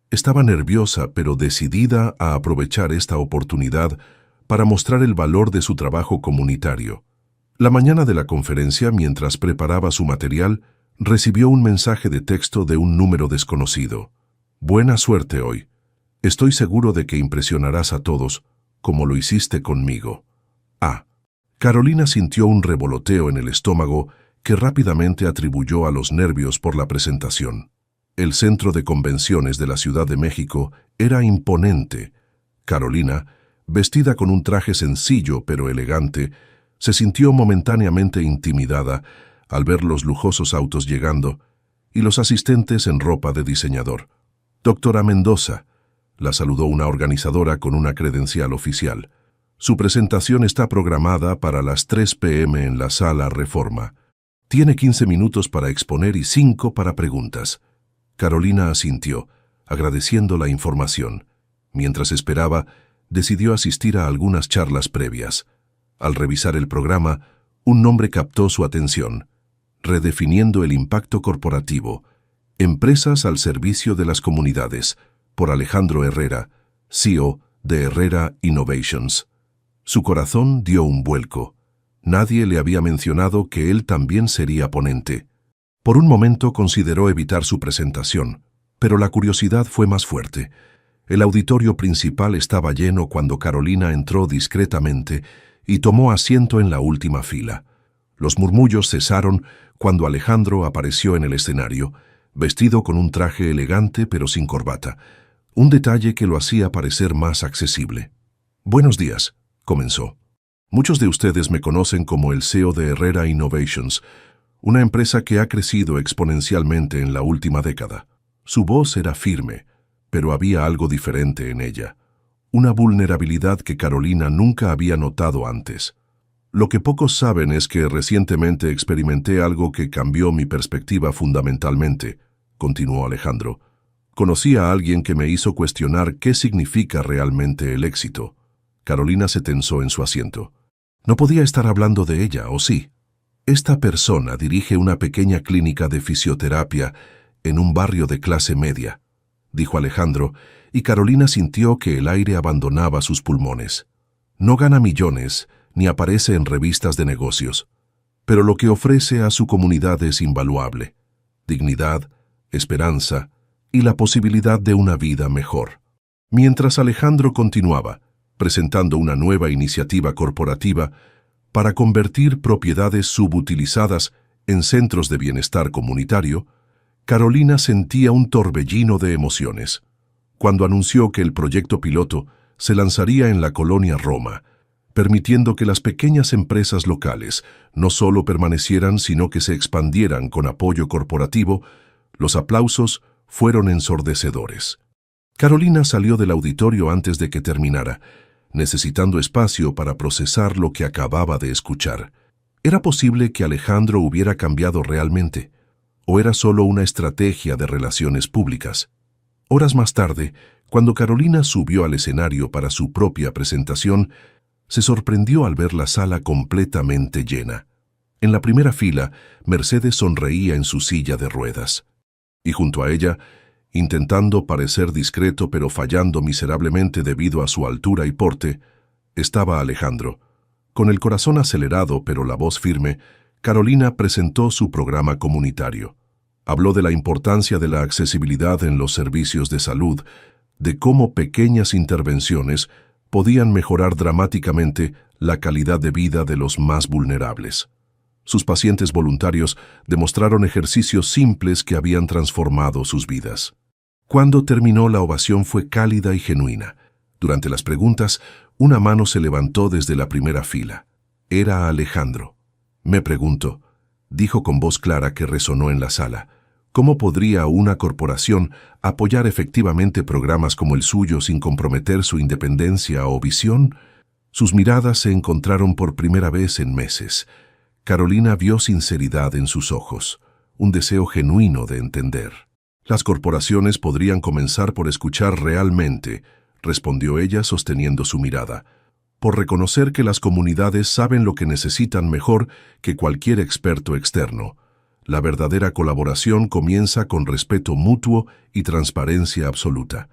Estaba nerviosa, pero decidida a aprovechar esta oportunidad para mostrar el valor de su trabajo comunitario. La mañana de la conferencia, mientras preparaba su material, recibió un mensaje de texto de un número desconocido. «Buena suerte hoy. Estoy seguro de que impresionarás a todos, como lo hiciste conmigo». Carolina sintió un revoloteo en el estómago que rápidamente atribuyó a los nervios por la presentación. El centro de convenciones de la Ciudad de México era imponente. Carolina, vestida con un traje sencillo pero elegante, se sintió momentáneamente intimidada al ver los lujosos autos llegando y los asistentes en ropa de diseñador. «Doctora Mendoza», la saludó una organizadora con una credencial oficial. «Su presentación está programada para las 3 p.m. en la sala Reforma. Tiene 15 minutos para exponer y 5 para preguntas». Carolina asintió, agradeciendo la información. Mientras esperaba, decidió asistir a algunas charlas previas. Al revisar el programa, un nombre captó su atención: «Redefiniendo el impacto corporativo. Empresas al servicio de las comunidades», por Alejandro Herrera, CEO de Herrera Innovations. Su corazón dio un vuelco. Nadie le había mencionado que él también sería ponente. Por un momento consideró evitar su presentación, pero la curiosidad fue más fuerte. El auditorio principal estaba lleno cuando Carolina entró discretamente y tomó asiento en la última fila. Los murmullos cesaron cuando Alejandro apareció en el escenario, vestido con un traje elegante pero sin corbata, un detalle que lo hacía parecer más accesible. «Buenos días», comenzó. «Muchos de ustedes me conocen como el CEO de Herrera Innovations, una empresa que ha crecido exponencialmente en la última década». Su voz era firme, pero había algo diferente en ella, una vulnerabilidad que Carolina nunca había notado antes. «Lo que pocos saben es que recientemente experimenté algo que cambió mi perspectiva fundamentalmente», continuó Alejandro. «Conocí a alguien que me hizo cuestionar qué significa realmente el éxito». Carolina se tensó en su asiento. No podía estar hablando de ella, ¿o sí? Esta persona dirige una pequeña clínica de fisioterapia en un barrio de clase media, dijo Alejandro, y Carolina sintió que el aire abandonaba sus pulmones. No gana millones, ni aparece en revistas de negocios, pero lo que ofrece a su comunidad es invaluable: dignidad, esperanza y la posibilidad de una vida mejor. Mientras Alejandro continuaba, presentando una nueva iniciativa corporativa para convertir propiedades subutilizadas en centros de bienestar comunitario, Carolina sentía un torbellino de emociones. Cuando anunció que el proyecto piloto se lanzaría en la colonia Roma, permitiendo que las pequeñas empresas locales no solo permanecieran, sino que se expandieran con apoyo corporativo, los aplausos fueron ensordecedores. Carolina salió del auditorio antes de que terminara, necesitando espacio para procesar lo que acababa de escuchar. ¿Era posible que Alejandro hubiera cambiado realmente? ¿O era solo una estrategia de relaciones públicas? Horas más tarde, cuando Carolina subió al escenario para su propia presentación, se sorprendió al ver la sala completamente llena. En la primera fila, Mercedes sonreía en su silla de ruedas. Y junto a ella, intentando parecer discreto pero fallando miserablemente debido a su altura y porte, estaba Alejandro. Con el corazón acelerado pero la voz firme, Carolina presentó su programa comunitario. Habló de la importancia de la accesibilidad en los servicios de salud, de cómo pequeñas intervenciones podían mejorar dramáticamente la calidad de vida de los más vulnerables. Sus pacientes voluntarios demostraron ejercicios simples que habían transformado sus vidas. Cuando terminó, la ovación fue cálida y genuina. Durante las preguntas, una mano se levantó desde la primera fila. Era Alejandro. Me pregunto, dijo con voz clara que resonó en la sala, ¿cómo podría una corporación apoyar efectivamente programas como el suyo sin comprometer su independencia o visión? Sus miradas se encontraron por primera vez en meses. Carolina vio sinceridad en sus ojos, un deseo genuino de entender. Las corporaciones podrían comenzar por escuchar realmente, respondió ella sosteniendo su mirada, por reconocer que las comunidades saben lo que necesitan mejor que cualquier experto externo. La verdadera colaboración comienza con respeto mutuo y transparencia absoluta.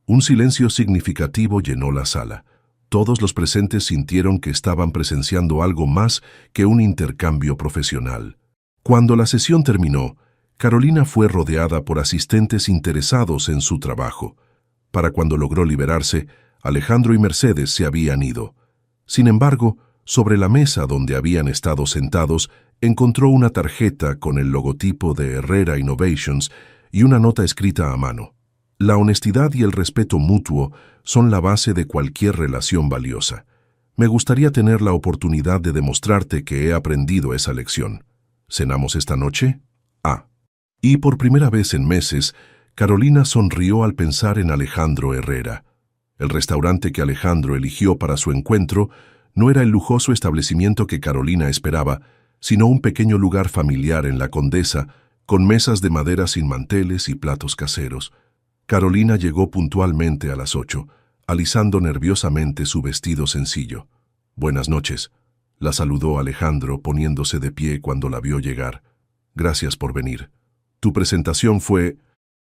Un silencio significativo llenó la sala. Todos los presentes sintieron que estaban presenciando algo más que un intercambio profesional. Cuando la sesión terminó, Carolina fue rodeada por asistentes interesados en su trabajo. Para cuando logró liberarse, Alejandro y Mercedes se habían ido. Sin embargo, sobre la mesa donde habían estado sentados, encontró una tarjeta con el logotipo de Herrera Innovations y una nota escrita a mano. La honestidad y el respeto mutuo son la base de cualquier relación valiosa. Me gustaría tener la oportunidad de demostrarte que he aprendido esa lección. ¿Cenamos esta noche? Y por primera vez en meses, Carolina sonrió al pensar en Alejandro Herrera. El restaurante que Alejandro eligió para su encuentro no era el lujoso establecimiento que Carolina esperaba, sino un pequeño lugar familiar en la Condesa, con mesas de madera sin manteles y platos caseros. Carolina llegó puntualmente a las 8, alisando nerviosamente su vestido sencillo. «Buenas noches», la saludó Alejandro poniéndose de pie cuando la vio llegar. «Gracias por venir. Tu presentación fue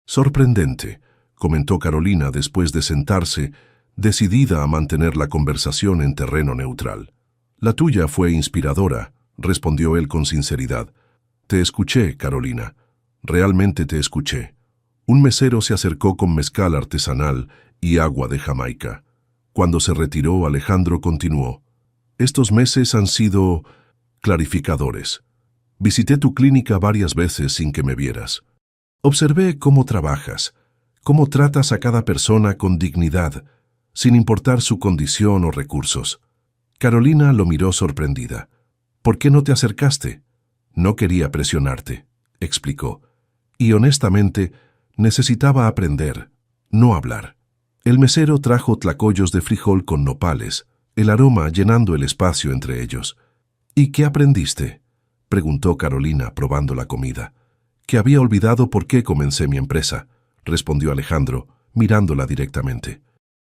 sorprendente», comentó Carolina después de sentarse, decidida a mantener la conversación en terreno neutral. «La tuya fue inspiradora», respondió él con sinceridad. «Te escuché, Carolina. Realmente te escuché». Un mesero se acercó con mezcal artesanal y agua de Jamaica. Cuando se retiró, Alejandro continuó. «Estos meses han sido clarificadores. Visité tu clínica varias veces sin que me vieras. Observé cómo trabajas, cómo tratas a cada persona con dignidad, sin importar su condición o recursos». Carolina lo miró sorprendida. «¿Por qué no te acercaste?» «No quería presionarte», explicó. «Y honestamente, necesitaba aprender, no hablar». El mesero trajo tlacoyos de frijol con nopales, el aroma llenando el espacio entre ellos. «¿Y qué aprendiste?», preguntó Carolina probando la comida. «Que había olvidado por qué comencé mi empresa», respondió Alejandro, mirándola directamente.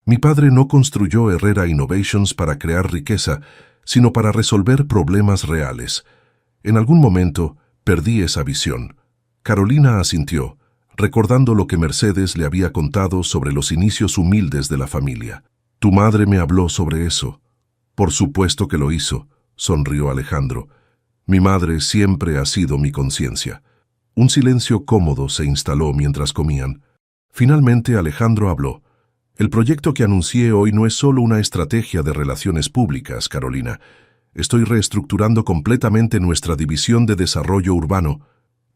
«Mi padre no construyó Herrera Innovations para crear riqueza, sino para resolver problemas reales. En algún momento perdí esa visión». Carolina asintió, recordando lo que Mercedes le había contado sobre los inicios humildes de la familia. «Tu madre me habló sobre eso». «Por supuesto que lo hizo», sonrió Alejandro. «Mi madre siempre ha sido mi conciencia». Un silencio cómodo se instaló mientras comían. Finalmente Alejandro habló. «El proyecto que anuncié hoy no es solo una estrategia de relaciones públicas, Carolina. Estoy reestructurando completamente nuestra división de desarrollo urbano».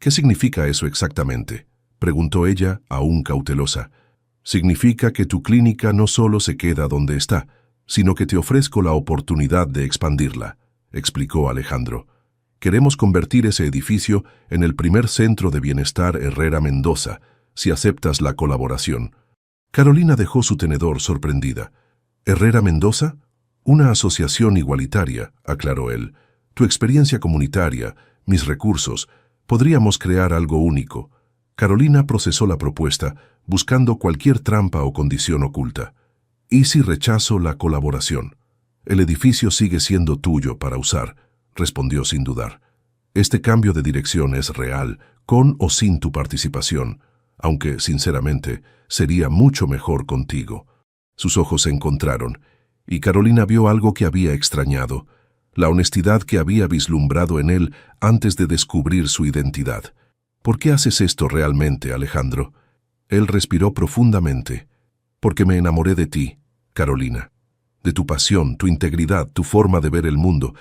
¿Qué significa eso exactamente?, preguntó ella, aún cautelosa. Significa que tu clínica no solo se queda donde está, sino que te ofrezco la oportunidad de expandirla, explicó Alejandro. Queremos convertir ese edificio en el primer centro de bienestar Herrera Mendoza, si aceptas la colaboración. Carolina dejó su tenedor sorprendida. ¿Herrera Mendoza? Una asociación igualitaria, aclaró él. Tu experiencia comunitaria, mis recursos, podríamos crear algo único. Carolina procesó la propuesta, buscando cualquier trampa o condición oculta. ¿Y si rechazo la colaboración? El edificio sigue siendo tuyo para usar, respondió sin dudar. Este cambio de dirección es real, con o sin tu participación, aunque, sinceramente, sería mucho mejor contigo. Sus ojos se encontraron, y Carolina vio algo que había extrañado, la honestidad que había vislumbrado en él antes de descubrir su identidad. ¿Por qué haces esto realmente, Alejandro? Él respiró profundamente. Porque me enamoré de ti, Carolina. De tu pasión, tu integridad, tu forma de ver el mundo.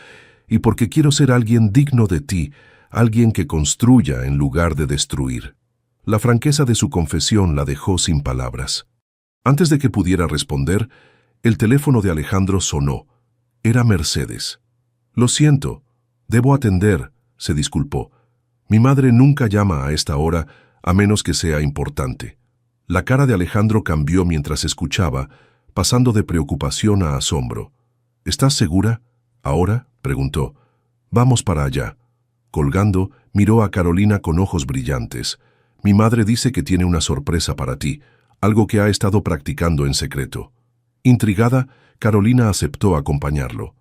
Y porque quiero ser alguien digno de ti, alguien que construya en lugar de destruir. La franqueza de su confesión la dejó sin palabras. Antes de que pudiera responder, el teléfono de Alejandro sonó. Era Mercedes. Lo siento, debo atender, se disculpó. Mi madre nunca llama a esta hora a menos que sea importante. La cara de Alejandro cambió mientras escuchaba, pasando de preocupación a asombro. ¿Estás segura? ¿Ahora?, preguntó. Vamos para allá. Colgando, miró a Carolina con ojos brillantes. Mi madre dice que tiene una sorpresa para ti, algo que ha estado practicando en secreto. Intrigada, Carolina aceptó acompañarlo.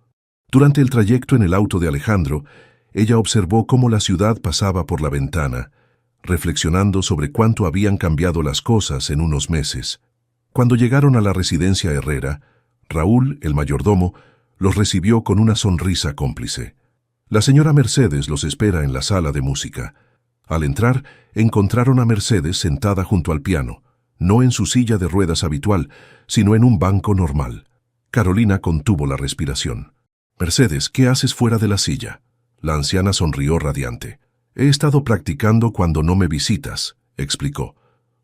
Durante el trayecto en el auto de Alejandro, ella observó cómo la ciudad pasaba por la ventana, reflexionando sobre cuánto habían cambiado las cosas en unos meses. Cuando llegaron a la residencia Herrera, Raúl, el mayordomo, los recibió con una sonrisa cómplice. La señora Mercedes los espera en la sala de música. Al entrar, encontraron a Mercedes sentada junto al piano, no en su silla de ruedas habitual, sino en un banco normal. Carolina contuvo la respiración. «Mercedes, ¿qué haces fuera de la silla?» La anciana sonrió radiante. «He estado practicando cuando no me visitas», explicó,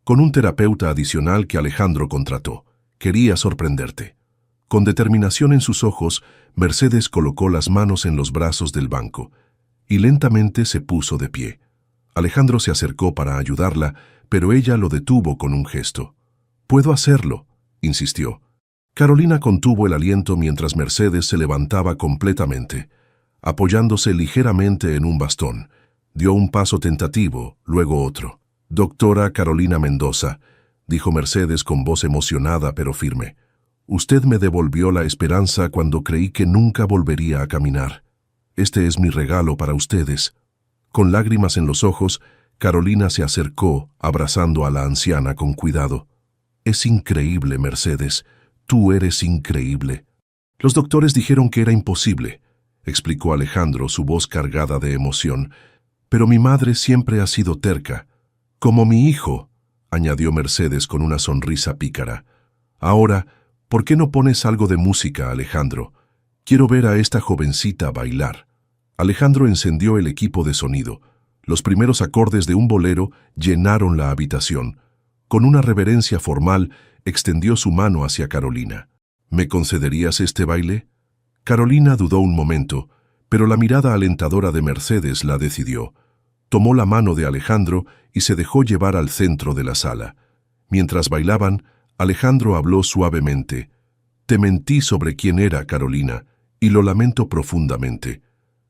«con un terapeuta adicional que Alejandro contrató. Quería sorprenderte». Con determinación en sus ojos, Mercedes colocó las manos en los brazos del banco y lentamente se puso de pie. Alejandro se acercó para ayudarla, pero ella lo detuvo con un gesto. «Puedo hacerlo», insistió. Carolina contuvo el aliento mientras Mercedes se levantaba completamente. Apoyándose ligeramente en un bastón, dio un paso tentativo, luego otro. «Doctora Carolina Mendoza», dijo Mercedes con voz emocionada pero firme, «usted me devolvió la esperanza cuando creí que nunca volvería a caminar. Este es mi regalo para ustedes». Con lágrimas en los ojos, Carolina se acercó, abrazando a la anciana con cuidado. «Es increíble, Mercedes. Tú eres increíble». «Los doctores dijeron que era imposible», explicó Alejandro, su voz cargada de emoción. «Pero mi madre siempre ha sido terca. Como mi hijo», añadió Mercedes con una sonrisa pícara. «Ahora, ¿por qué no pones algo de música, Alejandro? Quiero ver a esta jovencita bailar». Alejandro encendió el equipo de sonido. Los primeros acordes de un bolero llenaron la habitación. Con una reverencia formal, extendió su mano hacia Carolina. «¿Me concederías este baile?» Carolina dudó un momento, pero la mirada alentadora de Mercedes la decidió. Tomó la mano de Alejandro y se dejó llevar al centro de la sala. Mientras bailaban, Alejandro habló suavemente. «Te mentí sobre quién era Carolina, y lo lamento profundamente.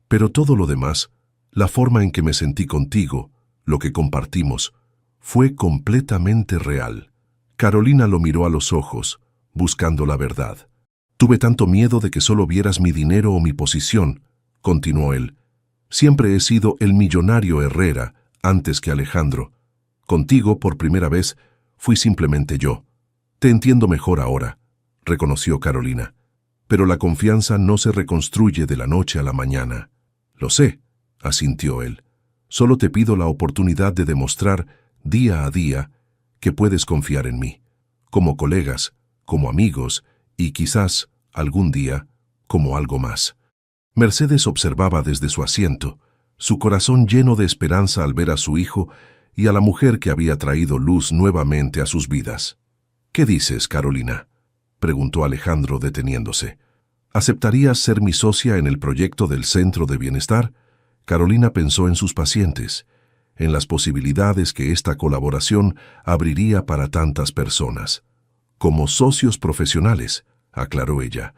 Pero todo lo demás, la forma en que me sentí contigo, lo que compartimos, fue completamente real». Carolina lo miró a los ojos, buscando la verdad. «Tuve tanto miedo de que solo vieras mi dinero o mi posición», continuó él. «Siempre he sido el millonario Herrera antes que Alejandro. Contigo, por primera vez, fui simplemente yo. Te entiendo mejor ahora», reconoció Carolina. «Pero la confianza no se reconstruye de la noche a la mañana». «Lo sé», asintió él. «Solo te pido la oportunidad de demostrar, día a día, que puedes confiar en mí, como colegas, como amigos y quizás, algún día, como algo más». Mercedes observaba desde su asiento, su corazón lleno de esperanza al ver a su hijo y a la mujer que había traído luz nuevamente a sus vidas. «¿Qué dices, Carolina?», preguntó Alejandro deteniéndose. «¿Aceptarías ser mi socia en el proyecto del Centro de Bienestar?». Carolina pensó en sus pacientes, en las posibilidades que esta colaboración abriría para tantas personas. «Como socios profesionales», aclaró ella.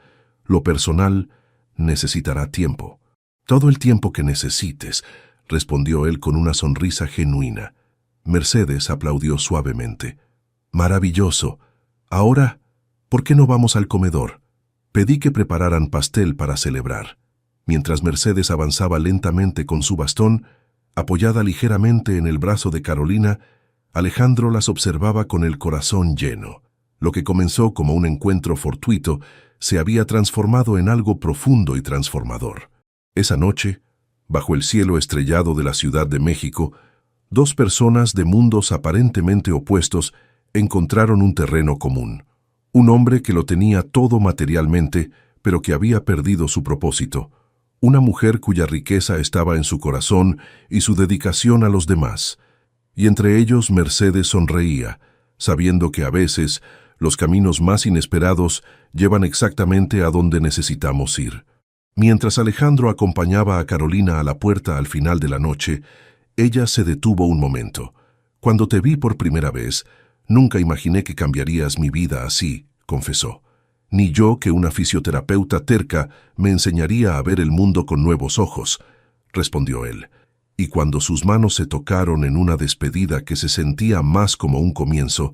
«Lo personal necesitará tiempo». «Todo el tiempo que necesites», respondió él con una sonrisa genuina. Mercedes aplaudió suavemente. «Maravilloso. Ahora, ¿por qué no vamos al comedor?». Pedí que prepararan pastel para celebrar. Mientras Mercedes avanzaba lentamente con su bastón, apoyada ligeramente en el brazo de Carolina, Alejandro las observaba con el corazón lleno. Lo que comenzó como un encuentro fortuito se había transformado en algo profundo y transformador. Esa noche, bajo el cielo estrellado de la Ciudad de México, dos personas de mundos aparentemente opuestos encontraron un terreno común. Un hombre que lo tenía todo materialmente, pero que había perdido su propósito. Una mujer cuya riqueza estaba en su corazón y su dedicación a los demás. Y entre ellos Mercedes sonreía, sabiendo que a veces los caminos más inesperados llevan exactamente a donde necesitamos ir. Mientras Alejandro acompañaba a Carolina a la puerta al final de la noche, ella se detuvo un momento. «Cuando te vi por primera vez, nunca imaginé que cambiarías mi vida así», confesó. «Ni yo que una fisioterapeuta terca me enseñaría a ver el mundo con nuevos ojos», respondió él. Y cuando sus manos se tocaron en una despedida que se sentía más como un comienzo,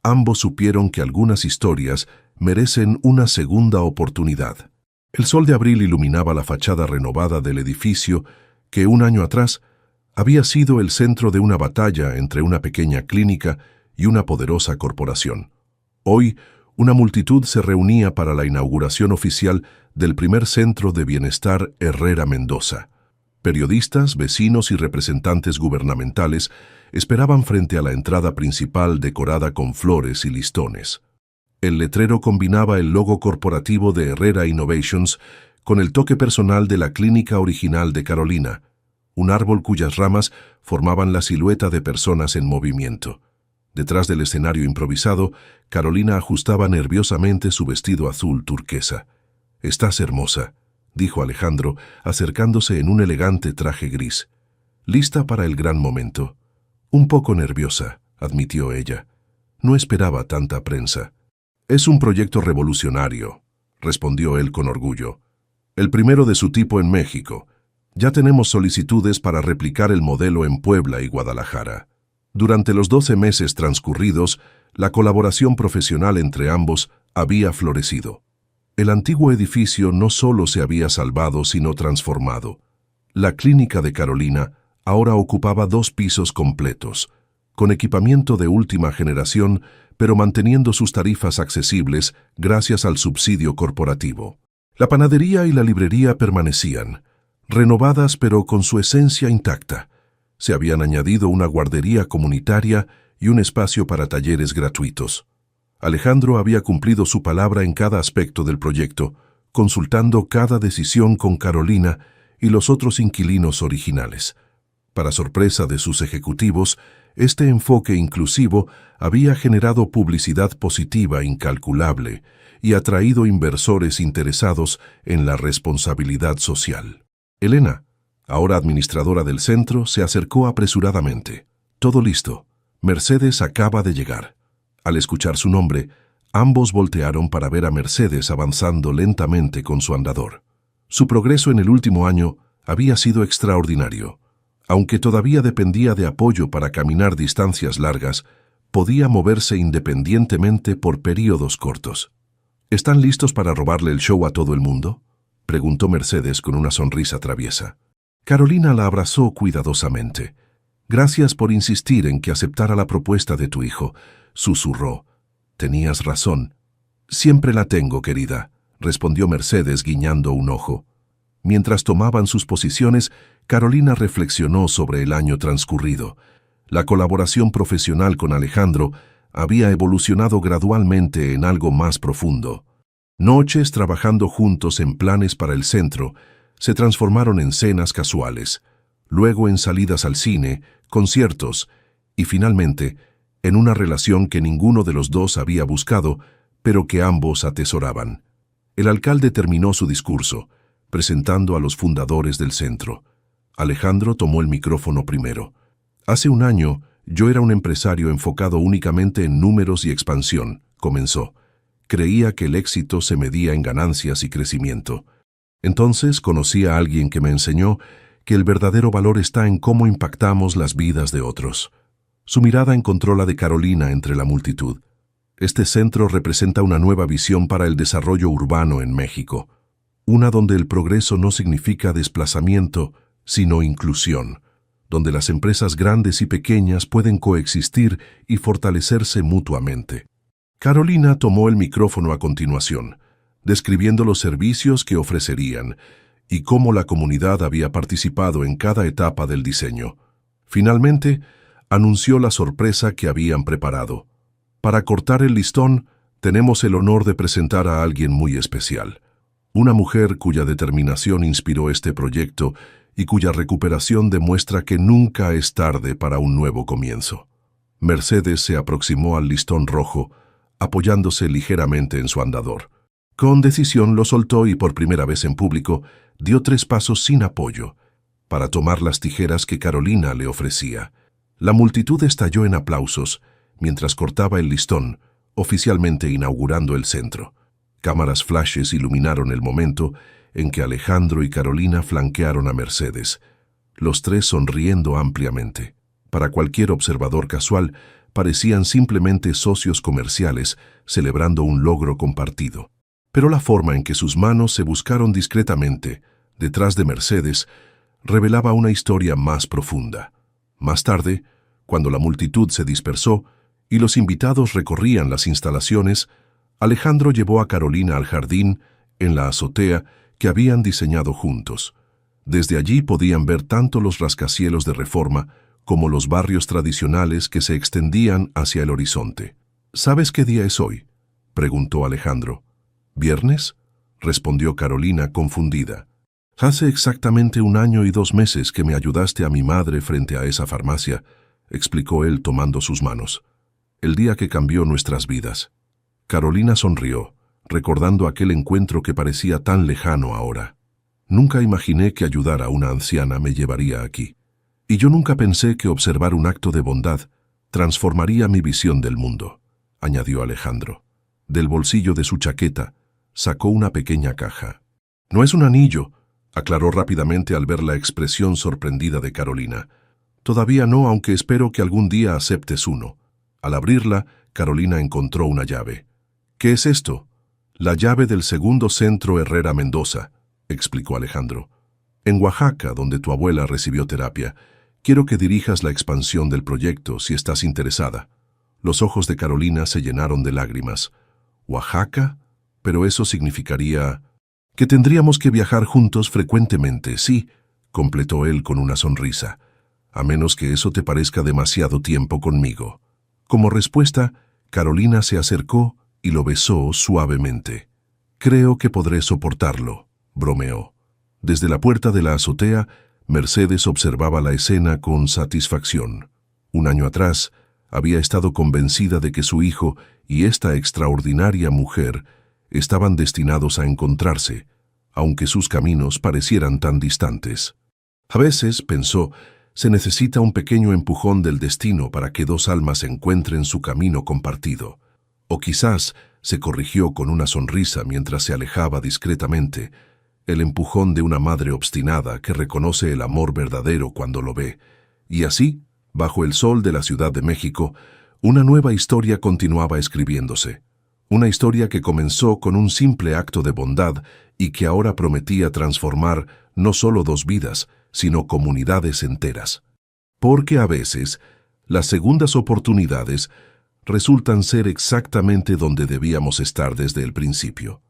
ambos supieron que algunas historias merecen una segunda oportunidad. El sol de abril iluminaba la fachada renovada del edificio que un año atrás había sido el centro de una batalla entre una pequeña clínica y una poderosa corporación. Hoy, una multitud se reunía para la inauguración oficial del primer Centro de Bienestar Herrera Mendoza. Periodistas, vecinos y representantes gubernamentales esperaban frente a la entrada principal decorada con flores y listones. El letrero combinaba el logo corporativo de Herrera Innovations con el toque personal de la clínica original de Carolina, un árbol cuyas ramas formaban la silueta de personas en movimiento. Detrás del escenario improvisado, Carolina ajustaba nerviosamente su vestido azul turquesa. «Estás hermosa», dijo Alejandro, acercándose en un elegante traje gris. «¿Lista para el gran momento?». «Un poco nerviosa», admitió ella. «No esperaba tanta prensa». «Es un proyecto revolucionario», respondió él con orgullo. «El primero de su tipo en México. Ya tenemos solicitudes para replicar el modelo en Puebla y Guadalajara». Durante los 12 meses transcurridos, la colaboración profesional entre ambos había florecido. El antiguo edificio no solo se había salvado, sino transformado. La clínica de Carolina ahora ocupaba 2 pisos completos, con equipamiento de última generación, pero manteniendo sus tarifas accesibles gracias al subsidio corporativo. La panadería y la librería permanecían, renovadas pero con su esencia intacta. Se habían añadido una guardería comunitaria y un espacio para talleres gratuitos. Alejandro había cumplido su palabra en cada aspecto del proyecto, consultando cada decisión con Carolina y los otros inquilinos originales. Para sorpresa de sus ejecutivos, este enfoque inclusivo había generado publicidad positiva incalculable y atraído inversores interesados en la responsabilidad social. Elena, ahora administradora del centro, se acercó apresuradamente. «Todo listo. Mercedes acaba de llegar». Al escuchar su nombre, ambos voltearon para ver a Mercedes avanzando lentamente con su andador. Su progreso en el último año había sido extraordinario. Aunque todavía dependía de apoyo para caminar distancias largas, podía moverse independientemente por períodos cortos. «¿Están listos para robarle el show a todo el mundo?», preguntó Mercedes con una sonrisa traviesa. Carolina la abrazó cuidadosamente. «Gracias por insistir en que aceptara la propuesta de tu hijo», susurró. «Tenías razón». «Siempre la tengo, querida», respondió Mercedes guiñando un ojo. Mientras tomaban sus posiciones, Carolina reflexionó sobre el año transcurrido. La colaboración profesional con Alejandro había evolucionado gradualmente en algo más profundo. Noches trabajando juntos en planes para el centro se transformaron en cenas casuales. luego en salidas al cine, conciertos y finalmente en una relación que ninguno de los dos había buscado, pero que ambos atesoraban. El alcalde terminó su discurso, presentando a los fundadores del centro. Alejandro tomó el micrófono primero. Hace un año, yo era un empresario enfocado únicamente en números y expansión, comenzó. Creía que el éxito se medía en ganancias y crecimiento. Entonces conocí a alguien que me enseñó que el verdadero valor está en cómo impactamos las vidas de otros. Su mirada encontró la de Carolina entre la multitud. Este centro representa una nueva visión para el desarrollo urbano en México, una donde el progreso no significa desplazamiento, sino inclusión, donde las empresas grandes y pequeñas pueden coexistir y fortalecerse mutuamente. Carolina tomó el micrófono a continuación, describiendo los servicios que ofrecerían y cómo la comunidad había participado en cada etapa del diseño. Finalmente, anunció la sorpresa que habían preparado. Para cortar el listón, tenemos el honor de presentar a alguien muy especial. Una mujer cuya determinación inspiró este proyecto y cuya recuperación demuestra que nunca es tarde para un nuevo comienzo. Mercedes se aproximó al listón rojo, apoyándose ligeramente en su andador. Con decisión lo soltó y por primera vez en público dio 3 pasos sin apoyo, para tomar las tijeras que Carolina le ofrecía. La multitud estalló en aplausos mientras cortaba el listón, oficialmente inaugurando el centro. Cámaras flashes iluminaron el momento en que Alejandro y Carolina flanquearon a Mercedes, los tres sonriendo ampliamente. Para cualquier observador casual, parecían simplemente socios comerciales celebrando un logro compartido. Pero la forma en que sus manos se buscaron discretamente, detrás de Mercedes, revelaba una historia más profunda. Más tarde, cuando la multitud se dispersó y los invitados recorrían las instalaciones, Alejandro llevó a Carolina al jardín, en la azotea, que habían diseñado juntos. Desde allí podían ver tanto los rascacielos de Reforma como los barrios tradicionales que se extendían hacia el horizonte. ¿Sabes qué día es hoy?, preguntó Alejandro. ¿Viernes?, respondió Carolina confundida. Hace exactamente 1 año y 2 meses que me ayudaste a mi madre frente a esa farmacia, explicó él tomando sus manos. El día que cambió nuestras vidas. Carolina sonrió, recordando aquel encuentro que parecía tan lejano ahora. Nunca imaginé que ayudar a una anciana me llevaría aquí. Y yo nunca pensé que observar un acto de bondad transformaría mi visión del mundo, añadió Alejandro. Del bolsillo de su chaqueta sacó una pequeña caja. No es un anillo, aclaró rápidamente al ver la expresión sorprendida de Carolina. Todavía no, aunque espero que algún día aceptes uno. Al abrirla, Carolina encontró una llave. ¿Qué es esto? La llave del segundo centro Herrera Mendoza, explicó Alejandro. En Oaxaca, donde tu abuela recibió terapia, quiero que dirijas la expansión del proyecto si estás interesada. Los ojos de Carolina se llenaron de lágrimas. ¿Oaxaca? Pero eso significaría que tendríamos que viajar juntos frecuentemente, sí, completó él con una sonrisa, a menos que eso te parezca demasiado tiempo conmigo. Como respuesta, Carolina se acercó y lo besó suavemente. Creo que podré soportarlo, bromeó. Desde la puerta de la azotea, Mercedes observaba la escena con satisfacción. 1 año atrás, había estado convencida de que su hijo y esta extraordinaria mujer estaban destinados a encontrarse, aunque sus caminos parecieran tan distantes. A veces, pensó, se necesita un pequeño empujón del destino para que 2 almas encuentren su camino compartido. O quizás, se corrigió con una sonrisa mientras se alejaba discretamente, el empujón de una madre obstinada que reconoce el amor verdadero cuando lo ve. Y así, bajo el sol de la Ciudad de México, una nueva historia continuaba escribiéndose. Una historia que comenzó con un simple acto de bondad y que ahora prometía transformar no solo 2 vidas, sino comunidades enteras. Porque a veces, las segundas oportunidades resultan ser exactamente donde debíamos estar desde el principio.